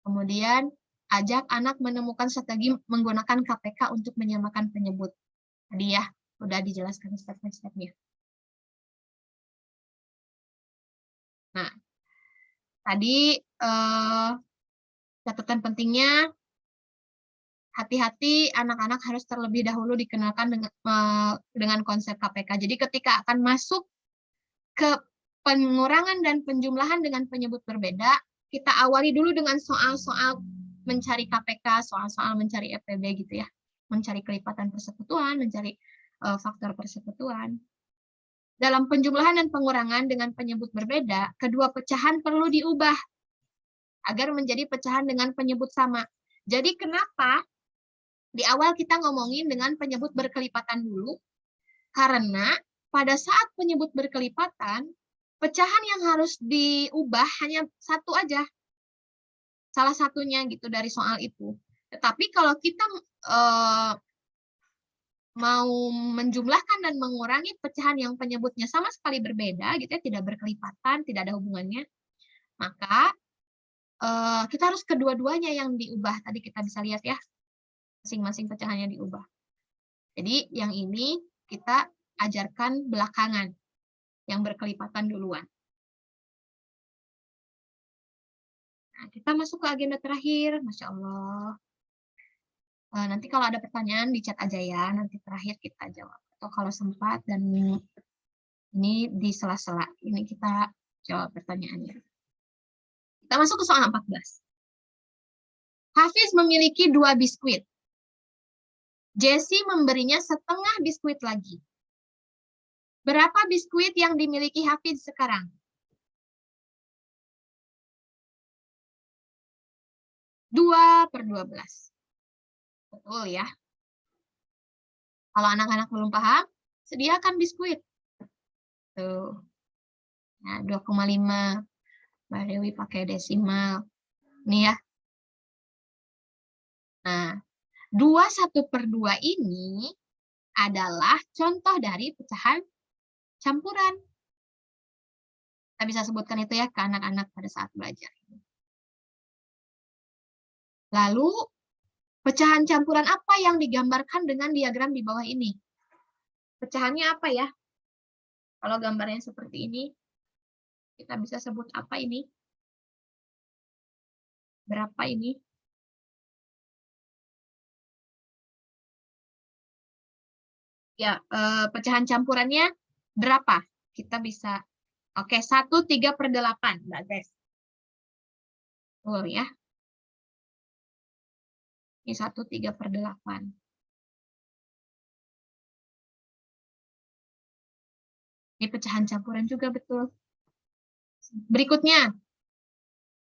Kemudian ajak anak menemukan strategi menggunakan KPK untuk menyamakan penyebut. Tadi ya, udah dijelaskan step-stepnya. Nah, tadi catatan pentingnya, hati-hati anak-anak harus terlebih dahulu dikenalkan dengan konsep KPK. Jadi ketika akan masuk ke pengurangan dan penjumlahan dengan penyebut berbeda, kita awali dulu dengan soal-soal mencari KPK, soal-soal mencari FPB gitu ya. Mencari kelipatan persekutuan, mencari faktor persekutuan. Dalam penjumlahan dan pengurangan dengan penyebut berbeda, kedua pecahan perlu diubah agar menjadi pecahan dengan penyebut sama. Jadi kenapa di awal kita ngomongin dengan penyebut berkelipatan dulu? Karena pada saat penyebut berkelipatan, pecahan yang harus diubah hanya satu aja. Salah satunya gitu dari soal itu. Tetapi kalau kita mau menjumlahkan dan mengurangi pecahan yang penyebutnya sama sekali berbeda, gitu ya, tidak berkelipatan, tidak ada hubungannya, maka kita harus kedua-duanya yang diubah. Tadi kita bisa lihat ya, masing-masing pecahannya diubah. Jadi yang ini kita ajarkan belakangan, yang berkelipatan duluan. Nah, kita masuk ke agenda terakhir, Masya Allah. Nanti kalau ada pertanyaan di chat aja ya, nanti terakhir kita jawab. Atau kalau sempat dan ini di sela-sela, ini kita jawab pertanyaannya. Kita masuk ke soal 14. Hafiz memiliki 2 biskuit. Jessie memberinya setengah biskuit lagi. Berapa biskuit yang dimiliki Hafiz sekarang? 2/12. Betul ya. Kalau anak-anak belum paham, sediakan biskuit. Tuh. Nah, 2,5. Mbak Dewi pakai desimal. Nih ya. Nah, 2/1/2 ini adalah contoh dari pecahan campuran. Kita bisa sebutkan itu ya ke anak-anak pada saat belajar. Lalu, pecahan campuran apa yang digambarkan dengan diagram di bawah ini? Pecahannya apa ya? Kalau gambarnya seperti ini, kita bisa sebut apa ini? Berapa ini? Ya, pecahan campurannya berapa? Kita bisa, oke, 1/3/8, Mbak Grace. Oh ya. Ini 1/3/8. Ini pecahan campuran juga betul. Berikutnya,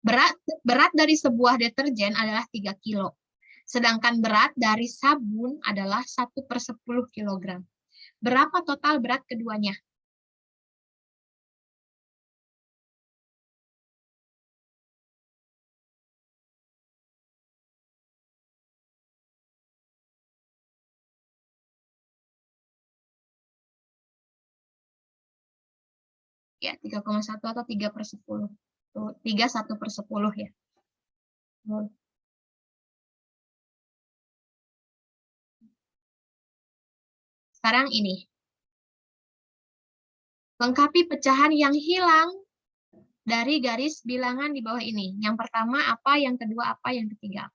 berat dari sebuah deterjen adalah 3 kilo. Sedangkan berat dari sabun adalah 1/10 kilogram. Berapa total berat keduanya? Ya, 3,1 atau 3/10. 3 1/10 ya. Sekarang ini. Lengkapi pecahan yang hilang dari garis bilangan di bawah ini. Yang pertama apa, yang kedua apa, yang ketiga.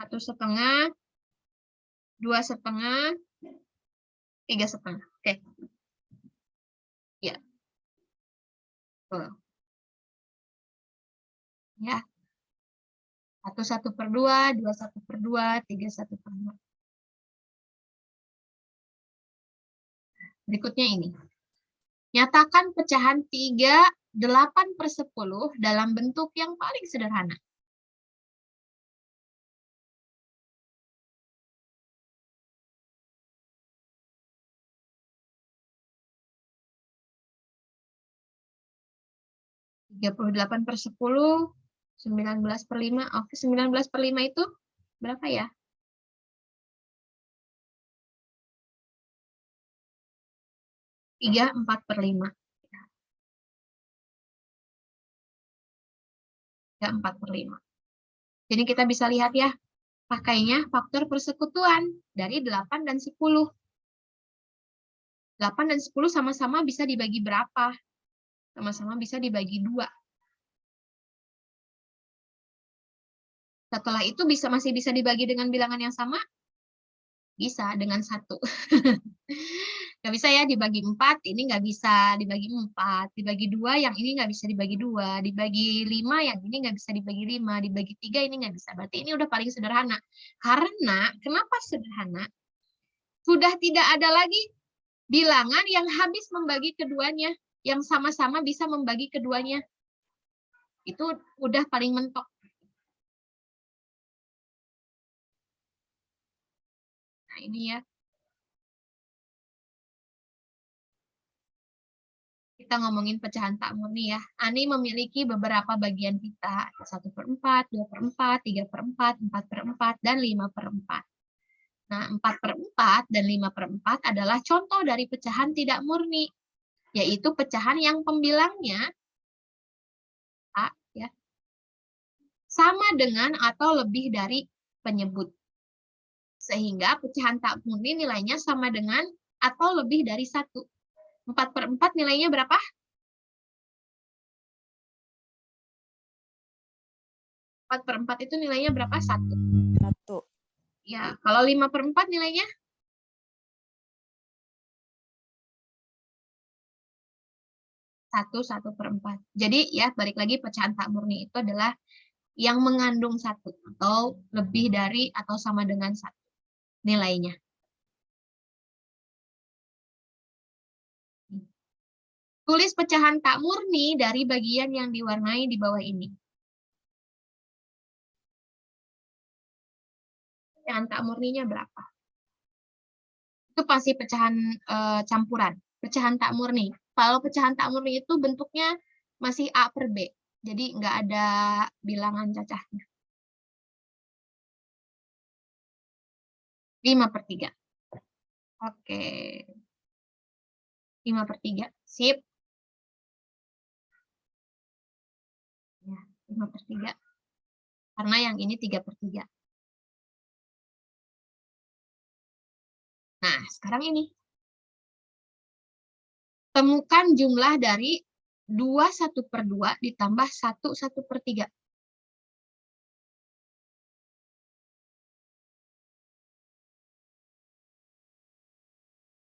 Satu setengah, 2,5, 3,5. Oke. Ya. Tuh. Ya. 1/1/2, 2/1/2, 3/1/2. Berikutnya ini. Nyatakan pecahan 3 8/10 dalam bentuk yang paling sederhana. (38/10), 19/5. Oke, 19/5 itu berapa ya? (3 4/5). 3 4/5. Jadi kita bisa lihat ya, pakainya faktor persekutuan dari 8 dan 10. 8 dan 10 sama-sama bisa dibagi berapa? Sama-sama bisa dibagi 2. Setelah itu masih bisa dibagi dengan bilangan yang sama? Bisa, dengan 1. Nggak bisa ya dibagi 4, ini nggak bisa dibagi 4. Dibagi 2, yang ini nggak bisa dibagi 2. Dibagi 5, yang ini nggak bisa dibagi 5. Dibagi 3, ini nggak bisa. Berarti ini udah paling sederhana. Karena, kenapa sederhana? Sudah tidak ada lagi bilangan yang habis membagi keduanya, yang sama-sama bisa membagi keduanya. Itu udah paling mentok. Nah, ini ya. Kita ngomongin pecahan tak murni ya. Ani memiliki beberapa bagian pita. 1/4, 2/4, 3/4, 4/4, dan 5/4. Nah, 4/4 dan 5/4 adalah contoh dari pecahan tidak murni, yaitu pecahan yang pembilangnya A, ya, sama dengan atau lebih dari penyebut. Sehingga pecahan tak murni nilainya sama dengan atau lebih dari 1. 4/4 nilainya berapa? 4/4 itu nilainya berapa? 1. 1. Ya, kalau 5/4 nilainya? 1/4. Jadi ya balik lagi pecahan tak murni itu adalah yang mengandung 1 atau lebih dari atau sama dengan 1 nilainya. Tulis pecahan tak murni dari bagian yang diwarnai di bawah ini. Pecahan tak murninya berapa? Itu pasti pecahan campuran. Pecahan tak murni. Kalau pecahan tak murni itu bentuknya masih A per B. Jadi nggak ada bilangan cacahnya. 5/3. Oke. 5/3. Sip. Ya, 5/3. Karena yang ini 3/3. Nah, sekarang ini. Temukan jumlah dari 2 1/2 ditambah 1 1/3.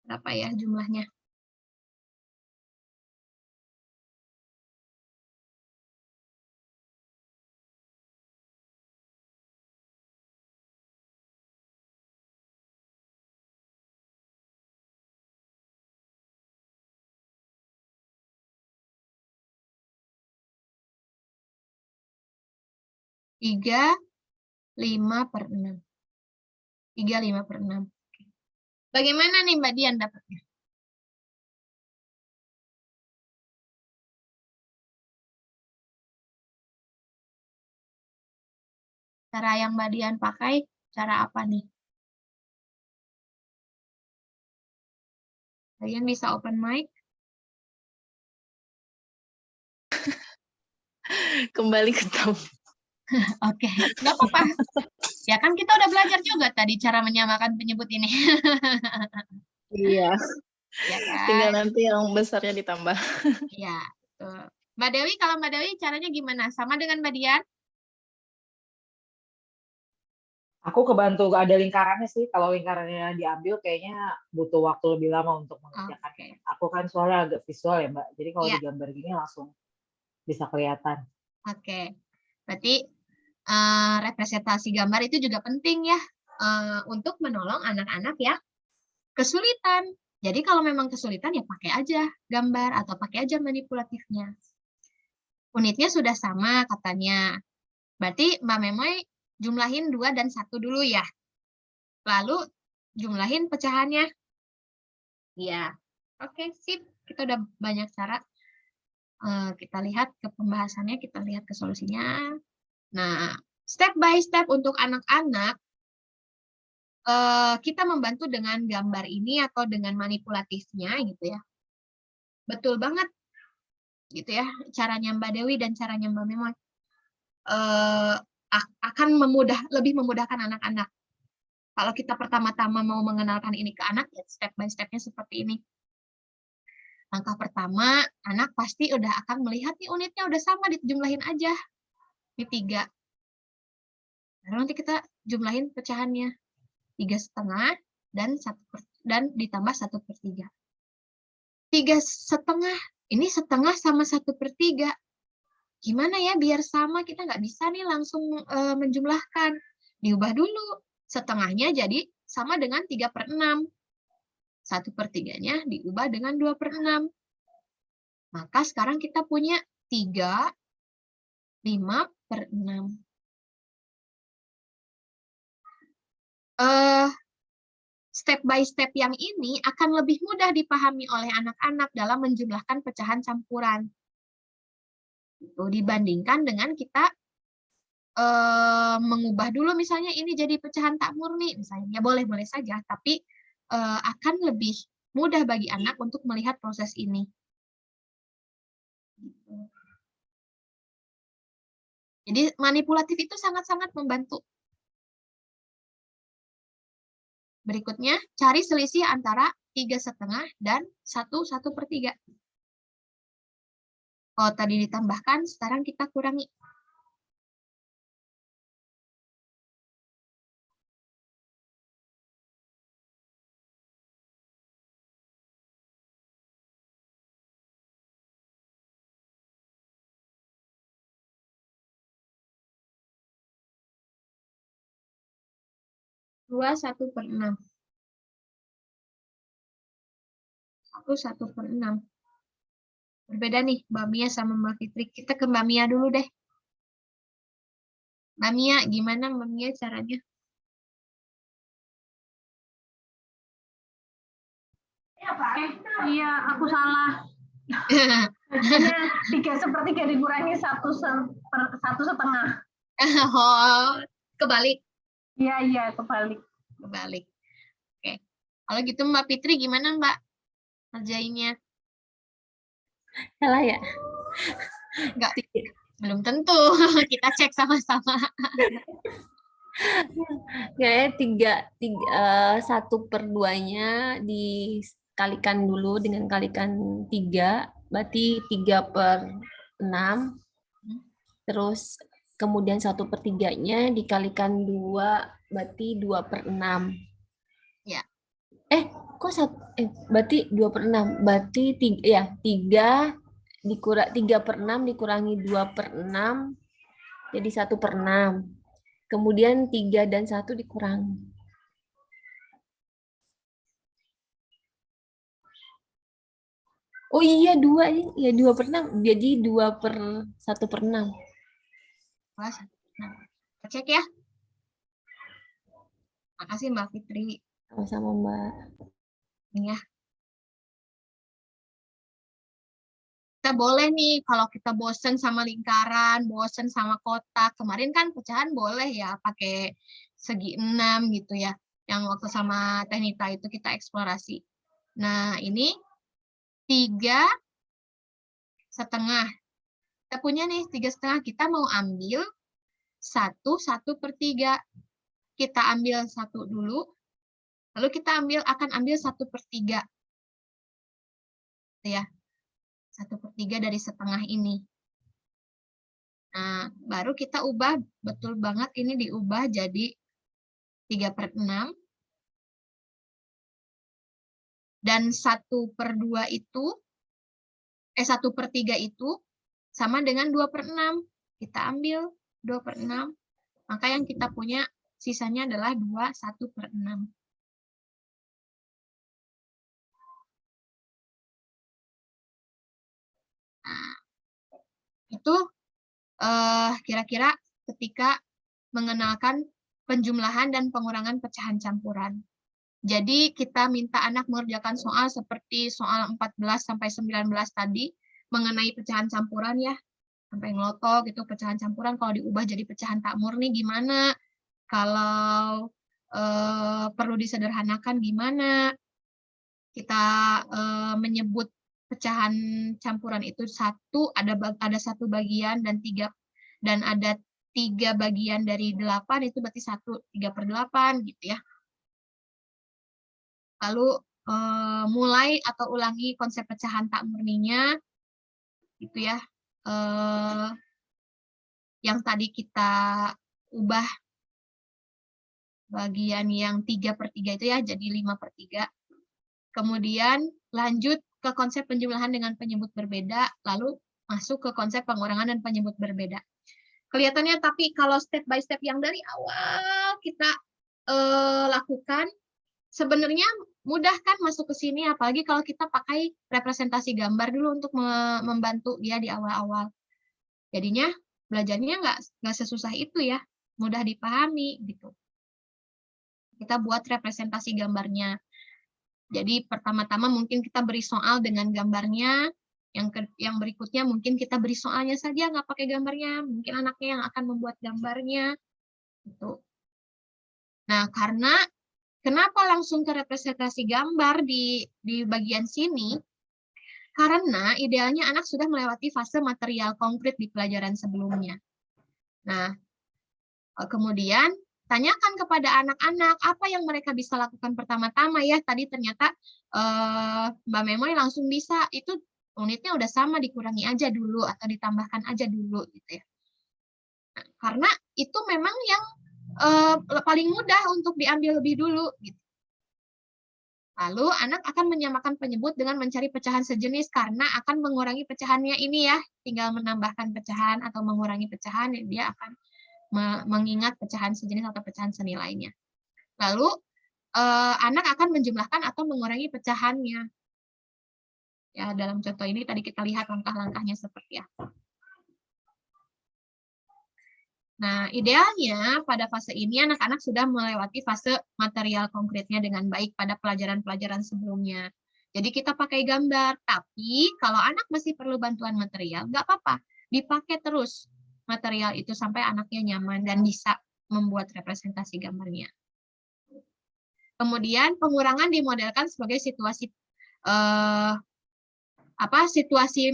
Berapa ya jumlahnya? Tiga 5/6. 3 5/6. Bagaimana nih Mbak Dian dapatnya? Cara yang Mbak Dian pakai, cara apa nih? Kalian bisa open mic? Kembali ke tamu. Oke, nggak apa-apa. Ya kan kita udah belajar juga tadi cara menyamakan penyebut ini. Iya. Ya Tinggal kan? nanti yang besarnya ditambah. Ya, tuh. Mbak Dewi, kalau Mbak Dewi caranya gimana? Sama dengan Mbak Dian? Aku kebantu ada lingkarannya sih. Kalau lingkarannya diambil kayaknya butuh waktu lebih lama untuk mengerjakan. Oke. Aku kan soalnya agak visual ya Mbak. Jadi kalau Ya, digambar gini langsung bisa kelihatan. oke. Berarti representasi gambar itu juga penting ya untuk menolong anak-anak yang kesulitan. Jadi kalau memang kesulitan ya pakai aja gambar atau pakai aja manipulatifnya. Unitnya sudah sama katanya. Berarti Mbak Memoy jumlahin 2 dan 1 dulu ya. Lalu jumlahin pecahannya. Ya. Oke, sip. Kita udah banyak cara. Kita lihat ke pembahasannya, kita lihat ke solusinya. Nah, step by step untuk anak-anak, kita membantu dengan gambar ini atau dengan manipulatifnya gitu ya. Betul banget gitu ya, caranya Mbak Dewi dan caranya Mbak Memoy. Akan lebih memudahkan anak-anak. Kalau kita pertama-tama mau mengenalkan ini ke anak, ya step by step-nya seperti ini. Langkah pertama, anak pasti udah akan melihat nih unitnya udah sama, dijumlahin aja. Ini 3. Lalu nanti kita jumlahin pecahannya. 3,5 dan ditambah 1/3. 3,5, ini setengah sama 1/3. Gimana ya biar sama? Kita nggak bisa nih langsung menjumlahkan. Diubah dulu. Setengahnya jadi sama dengan 3/6. 1/3-nya diubah dengan 2/6. Maka sekarang kita punya 3, 5/6. Step by step yang ini akan lebih mudah dipahami oleh anak-anak dalam menjumlahkan pecahan campuran. Itu dibandingkan dengan kita mengubah dulu misalnya ini jadi pecahan tak murni misalnya. Ya boleh-boleh saja, tapi akan lebih mudah bagi anak untuk melihat proses ini. Jadi manipulatif itu sangat-sangat membantu. Berikutnya, cari selisih antara 3,5 dan 1/3. Kalau tadi ditambahkan, sekarang kita kurangi. 2 1/6. 1/6. Berbeda nih Mbak Mia sama Mbak Fitri. Kita ke Mbak Mia dulu deh. Mbak Mia, gimana Mbak Mia caranya? Iya, aku salah. Ini 3/3 dikurangi 1/2. Oh, kebalik. Iya, kebalik. Kebalik. Oke. Kalau gitu Mbak Fitri gimana Mbak ngerjainnya? Salah ya? Enggak, belum tentu. Kita cek sama-sama. Kayaknya 1/2-nya dikalikan dulu dengan kalikan 3, berarti 3/6. Terus kemudian 1/3-nya dikalikan 2, berarti 2/6. Ya. Berarti 2/6. Berarti 3 3/6 dikurangi 2/6 jadi 1/6. Kemudian 3 dan 1 dikurangi. Oh iya 2 ya 2/6 jadi 2/1/6. Kita cek ya. Makasih Mbak Fitri. Sama-sama Mbak. Ini ya. Kita boleh nih kalau kita bosen sama lingkaran, bosen sama kotak. Kemarin kan pecahan boleh ya pakai segi 6 gitu ya. Yang waktu sama Tenita itu kita eksplorasi. Nah, ini 3,5. Kita punya nih 3,5. Kita mau ambil 1/3. Kita ambil 1 dulu. Lalu kita akan ambil 1/3. Ya. 1/3 dari setengah ini. Nah, baru kita ubah, betul banget ini diubah jadi 3/6. Dan 1/2 itu, 1/3 itu sama dengan 2/6. Kita ambil 2/6. Maka yang kita punya sisanya adalah 2 1/6. Nah, itu kira-kira ketika mengenalkan penjumlahan dan pengurangan pecahan campuran. Jadi kita minta anak mengerjakan soal seperti soal 14-19 tadi mengenai pecahan campuran ya. Sampai ngelotok gitu pecahan campuran kalau diubah jadi pecahan tak murni gimana? Kalau perlu disederhanakan gimana? Kita menyebut pecahan campuran itu ada 1 bagian dan ada 3 bagian dari 8 itu berarti 3/8 gitu ya. Lalu mulai atau ulangi konsep pecahan tak murninya gitu ya. Yang tadi kita ubah bagian yang 3/3 itu ya jadi 5/3. Kemudian lanjut ke konsep penjumlahan dengan penyebut berbeda, lalu masuk ke konsep pengurangan dan penyebut berbeda. Kelihatannya tapi kalau step by step yang dari awal kita lakukan, sebenarnya mudah kan masuk ke sini, apalagi kalau kita pakai representasi gambar dulu untuk membantu dia di awal-awal. Jadinya belajarnya nggak sesusah itu ya, mudah dipahami gitu. Kita buat representasi gambarnya. Jadi pertama-tama mungkin kita beri soal dengan gambarnya, yang berikutnya mungkin kita beri soalnya saja nggak pakai gambarnya, mungkin anaknya yang akan membuat gambarnya. Gitu. Nah, kenapa langsung ke representasi gambar di bagian sini? Karena idealnya anak sudah melewati fase material konkret di pelajaran sebelumnya. Nah, kemudian tanyakan kepada anak-anak apa yang mereka bisa lakukan pertama-tama ya. Tadi ternyata Mbak Memoy langsung bisa, itu unitnya udah sama, dikurangi aja dulu atau ditambahkan aja dulu gitu ya. Nah, karena itu memang yang paling mudah untuk diambil lebih dulu gitu. Lalu anak akan menyamakan penyebut dengan mencari pecahan sejenis karena akan mengurangi pecahannya ini ya. Tinggal menambahkan pecahan atau mengurangi pecahan, dia akan mengingat pecahan sejenis atau pecahan senilainya. Lalu anak akan menjumlahkan atau mengurangi pecahannya. Ya, dalam contoh ini tadi kita lihat langkah-langkahnya seperti apa. Nah, idealnya pada fase ini anak-anak sudah melewati fase material konkretnya dengan baik pada pelajaran-pelajaran sebelumnya. Jadi kita pakai gambar, tapi kalau anak masih perlu bantuan material, nggak apa-apa, dipakai terus material itu sampai anaknya nyaman dan bisa membuat representasi gambarnya. Kemudian pengurangan dimodelkan sebagai situasi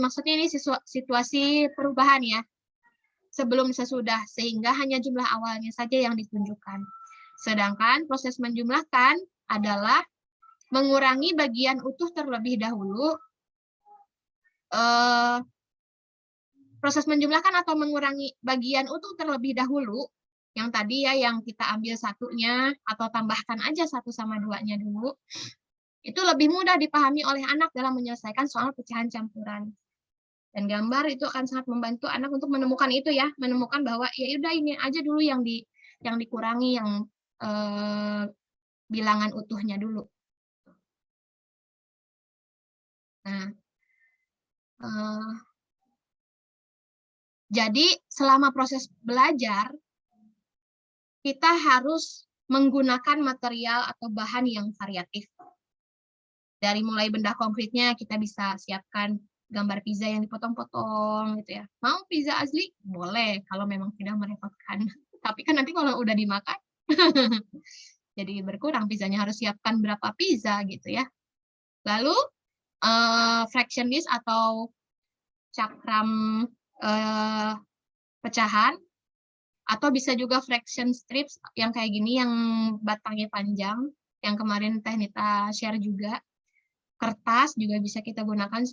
maksudnya ini situasi perubahan ya. Sebelum sesudah, sehingga hanya jumlah awalnya saja yang ditunjukkan. Sedangkan proses menjumlahkan adalah mengurangi bagian utuh terlebih dahulu. Proses menjumlahkan atau mengurangi bagian utuh terlebih dahulu, yang tadi ya, yang kita ambil satunya, atau tambahkan aja 1 sama 2-nya dulu, itu lebih mudah dipahami oleh anak dalam menyelesaikan soal pecahan campuran. Dan gambar itu akan sangat membantu anak untuk menemukan itu ya, menemukan bahwa ya udah ini aja dulu yang dikurangi, yang bilangan utuhnya dulu. Nah, jadi selama proses belajar kita harus menggunakan material atau bahan yang variatif. Dari mulai benda konkretnya kita bisa siapkan gambar pizza yang dipotong-potong gitu ya. Mau pizza asli? Boleh kalau memang tidak merepotkan. Tapi kan nanti kalau udah dimakan jadi berkurang, pizzanya harus siapkan berapa pizza gitu ya. Lalu fraction list atau cakram pecahan, atau bisa juga fraction strips yang kayak gini yang batangnya panjang, yang kemarin Teh Nita share juga. Kertas juga bisa kita gunakan.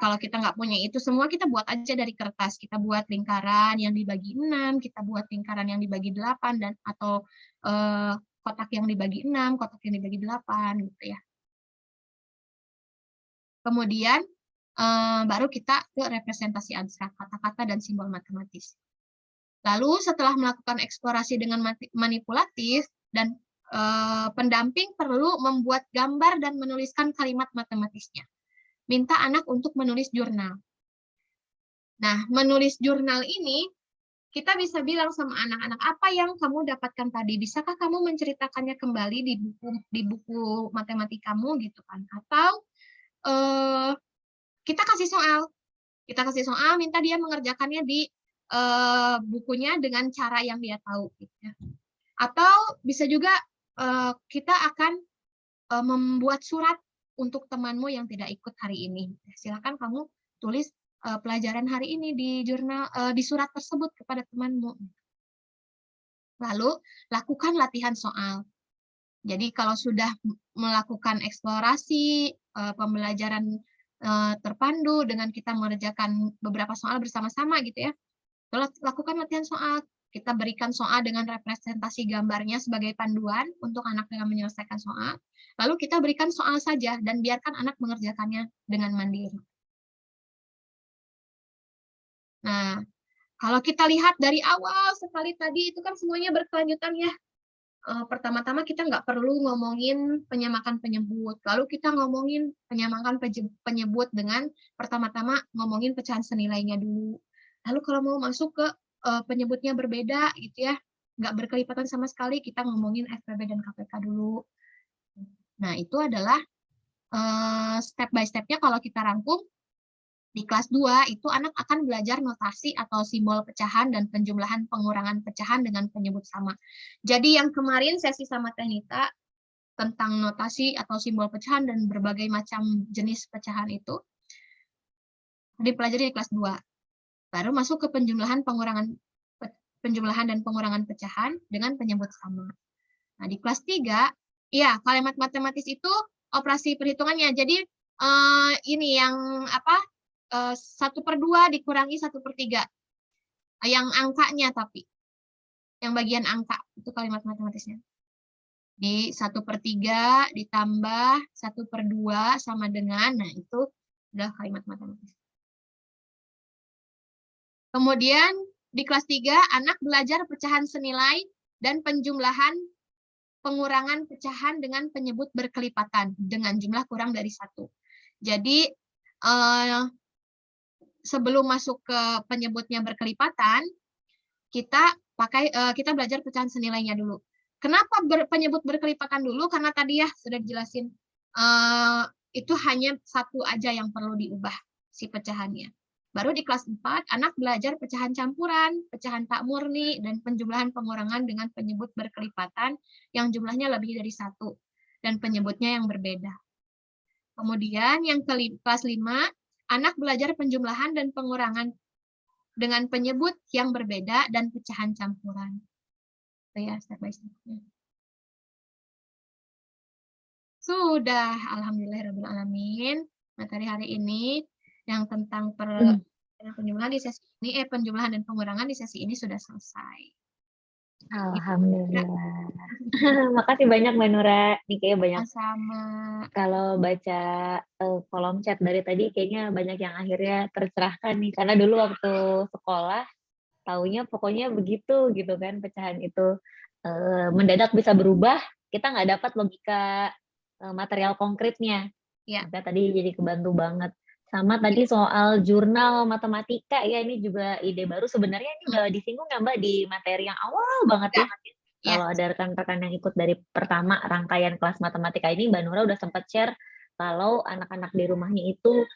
Kalau kita nggak punya itu semua, kita buat aja dari kertas. Kita buat lingkaran yang dibagi 6, kita buat lingkaran yang dibagi 8, dan atau kotak yang dibagi 6, kotak yang dibagi 8 gitu ya. Kemudian baru kita ke representasi abstrak, kata-kata dan simbol matematis. Lalu setelah melakukan eksplorasi dengan manipulatif, dan pendamping perlu membuat gambar dan menuliskan kalimat matematisnya. Minta anak untuk menulis jurnal. Nah, menulis jurnal ini, kita bisa bilang sama anak-anak, apa yang kamu dapatkan tadi? Bisakah kamu menceritakannya kembali di buku matematikamu gitu kan? Atau kita kasih soal, minta dia mengerjakannya di bukunya dengan cara yang dia tahu. Gitu ya. Atau bisa juga kita akan membuat surat untuk temanmu yang tidak ikut hari ini. Silakan kamu tulis pelajaran hari ini di jurnal, di surat tersebut kepada temanmu. Lalu lakukan latihan soal. Jadi kalau sudah melakukan eksplorasi pembelajaran terpandu dengan kita mengerjakan beberapa soal bersama-sama gitu ya, lakukan latihan soal. Kita berikan soal dengan representasi gambarnya sebagai panduan untuk anak yang menyelesaikan soal. Lalu kita berikan soal saja dan biarkan anak mengerjakannya dengan mandiri. Nah, kalau kita lihat dari awal sekali tadi itu kan semuanya berkelanjutan ya. Pertama-tama kita nggak perlu ngomongin penyamakan penyebut. Lalu kita ngomongin penyamakan penyebut dengan pertama-tama ngomongin pecahan senilainya dulu. Lalu kalau mau masuk ke penyebutnya berbeda gitu ya, nggak berkelipatan sama sekali, kita ngomongin FPB dan KPK dulu. Nah, itu adalah step by step-nya kalau kita rangkum. Di kelas 2 itu anak akan belajar notasi atau simbol pecahan dan penjumlahan pengurangan pecahan dengan penyebut sama. Jadi yang kemarin sesi sama Teh Nita tentang notasi atau simbol pecahan dan berbagai macam jenis pecahan itu dipelajari di kelas 2. Baru masuk ke penjumlahan dan pengurangan pecahan dengan penyebut sama. Nah, di kelas 3, ya kalimat matematis itu operasi perhitungannya. Jadi ini yang apa? 1/2 dikurangi 1/3. Yang angkanya tapi. Yang bagian angka itu kalimat matematisnya. Di 1/3 ditambah 1/2 sama dengan, nah itu udah kalimat matematis. Kemudian di kelas 3, anak belajar pecahan senilai dan penjumlahan pengurangan pecahan dengan penyebut berkelipatan dengan jumlah kurang dari 1. Jadi sebelum masuk ke penyebutnya berkelipatan, kita belajar pecahan senilainya dulu. Kenapa penyebut berkelipatan dulu? Karena tadi ya sudah dijelasin, itu hanya satu aja yang perlu diubah si pecahannya. Baru di kelas 4, anak belajar pecahan campuran, pecahan tak murni, dan penjumlahan pengurangan dengan penyebut berkelipatan yang jumlahnya lebih dari 1, dan penyebutnya yang berbeda. Kemudian yang kelas 5, anak belajar penjumlahan dan pengurangan dengan penyebut yang berbeda dan pecahan campuran. Itu ya, step by step-nya. Sudah, alhamdulillahirrahmanirrahim. Materi hari ini yang tentang penjumlahan di sesi ini, penjumlahan dan pengurangan di sesi ini sudah selesai. Alhamdulillah. Makasih banyak Mbak Nura. Ini kayaknya banyak. Sama. Kalau baca kolom chat dari tadi kayaknya banyak yang akhirnya tercerahkan nih. Karena dulu waktu sekolah taunya pokoknya begitu gitu kan, pecahan itu mendadak bisa berubah. Kita nggak dapat logika material konkretnya. Ya. Maka tadi jadi kebantu banget. Sama tadi soal jurnal matematika ya, ini juga ide baru. Sebenarnya ini udah disinggung ya Mbak di materi yang awal banget ya. Kalau ada rekan-rekan yang ikut dari pertama rangkaian kelas matematika ini, Mbak Nura udah sempat share kalau anak-anak di rumahnya itu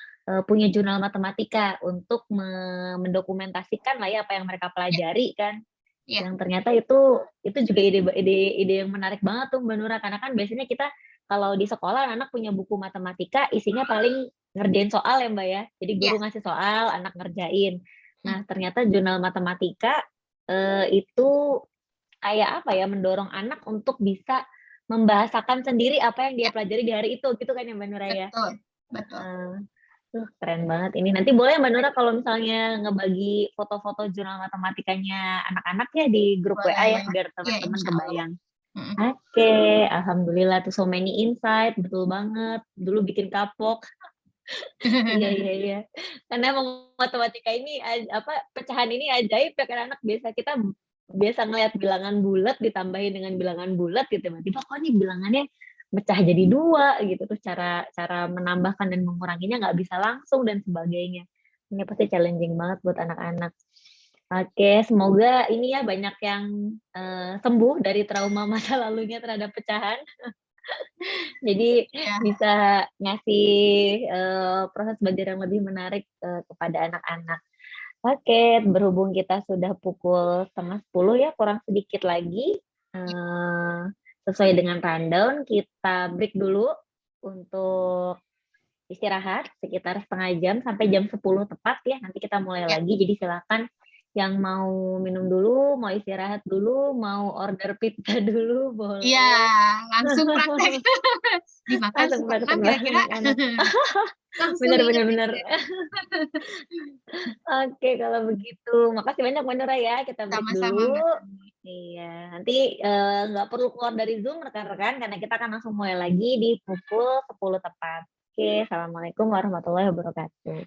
punya jurnal matematika untuk mendokumentasikan lah ya apa yang mereka pelajari kan. Yang ternyata itu juga ide yang menarik banget tuh Mbak Nura, karena kan biasanya kita kalau di sekolah anak punya buku matematika isinya paling ngerjain soal ya Mbak ya. Jadi guru ngasih soal, anak ngerjain. Nah, ternyata jurnal matematika itu kayak apa ya, mendorong anak untuk bisa membahasakan sendiri apa yang dia pelajari di hari itu, gitu kan ya Mbak Nura ya? Betul. Keren banget ini. Nanti boleh Mbak Nura kalau misalnya ngebagi foto-foto jurnal matematikanya anak-anak ya di grup WA ya, biar teman-teman kebayang. Oke, alhamdulillah tuh so many insight, betul banget. Dulu bikin kapok. Iya. Karena emang matematika ini pecahan ini ajaib ya, kan anak kita biasa ngelihat bilangan bulat ditambahin dengan bilangan bulat gitu, tiba-tiba kok nih bilangannya mecah jadi 2 gitu, terus cara menambahkan dan menguranginya nggak bisa langsung dan sebagainya. Ini pasti challenging banget buat anak-anak. Oke, semoga ini ya banyak yang sembuh dari trauma masa lalunya terhadap pecahan. Jadi bisa ngasih proses belajar yang lebih menarik kepada anak-anak. Oke, berhubung kita sudah pukul 9:30 ya, kurang sedikit lagi. Sesuai dengan rundown, kita break dulu untuk istirahat sekitar setengah jam sampai jam 10 tepat ya. Nanti kita mulai lagi, jadi silakan yang mau minum dulu, mau istirahat dulu, mau order pizza dulu, boleh. Iya, langsung praktek. Dimakan sekarang kira-kira. Benar. Oke, kalau begitu. Makasih banyak Mbak Nura ya, kita break dulu. Iya, nanti nggak perlu keluar dari Zoom rekan-rekan, karena kita akan langsung mulai lagi di pukul 10 tepat. Oke, assalamualaikum warahmatullahi wabarakatuh.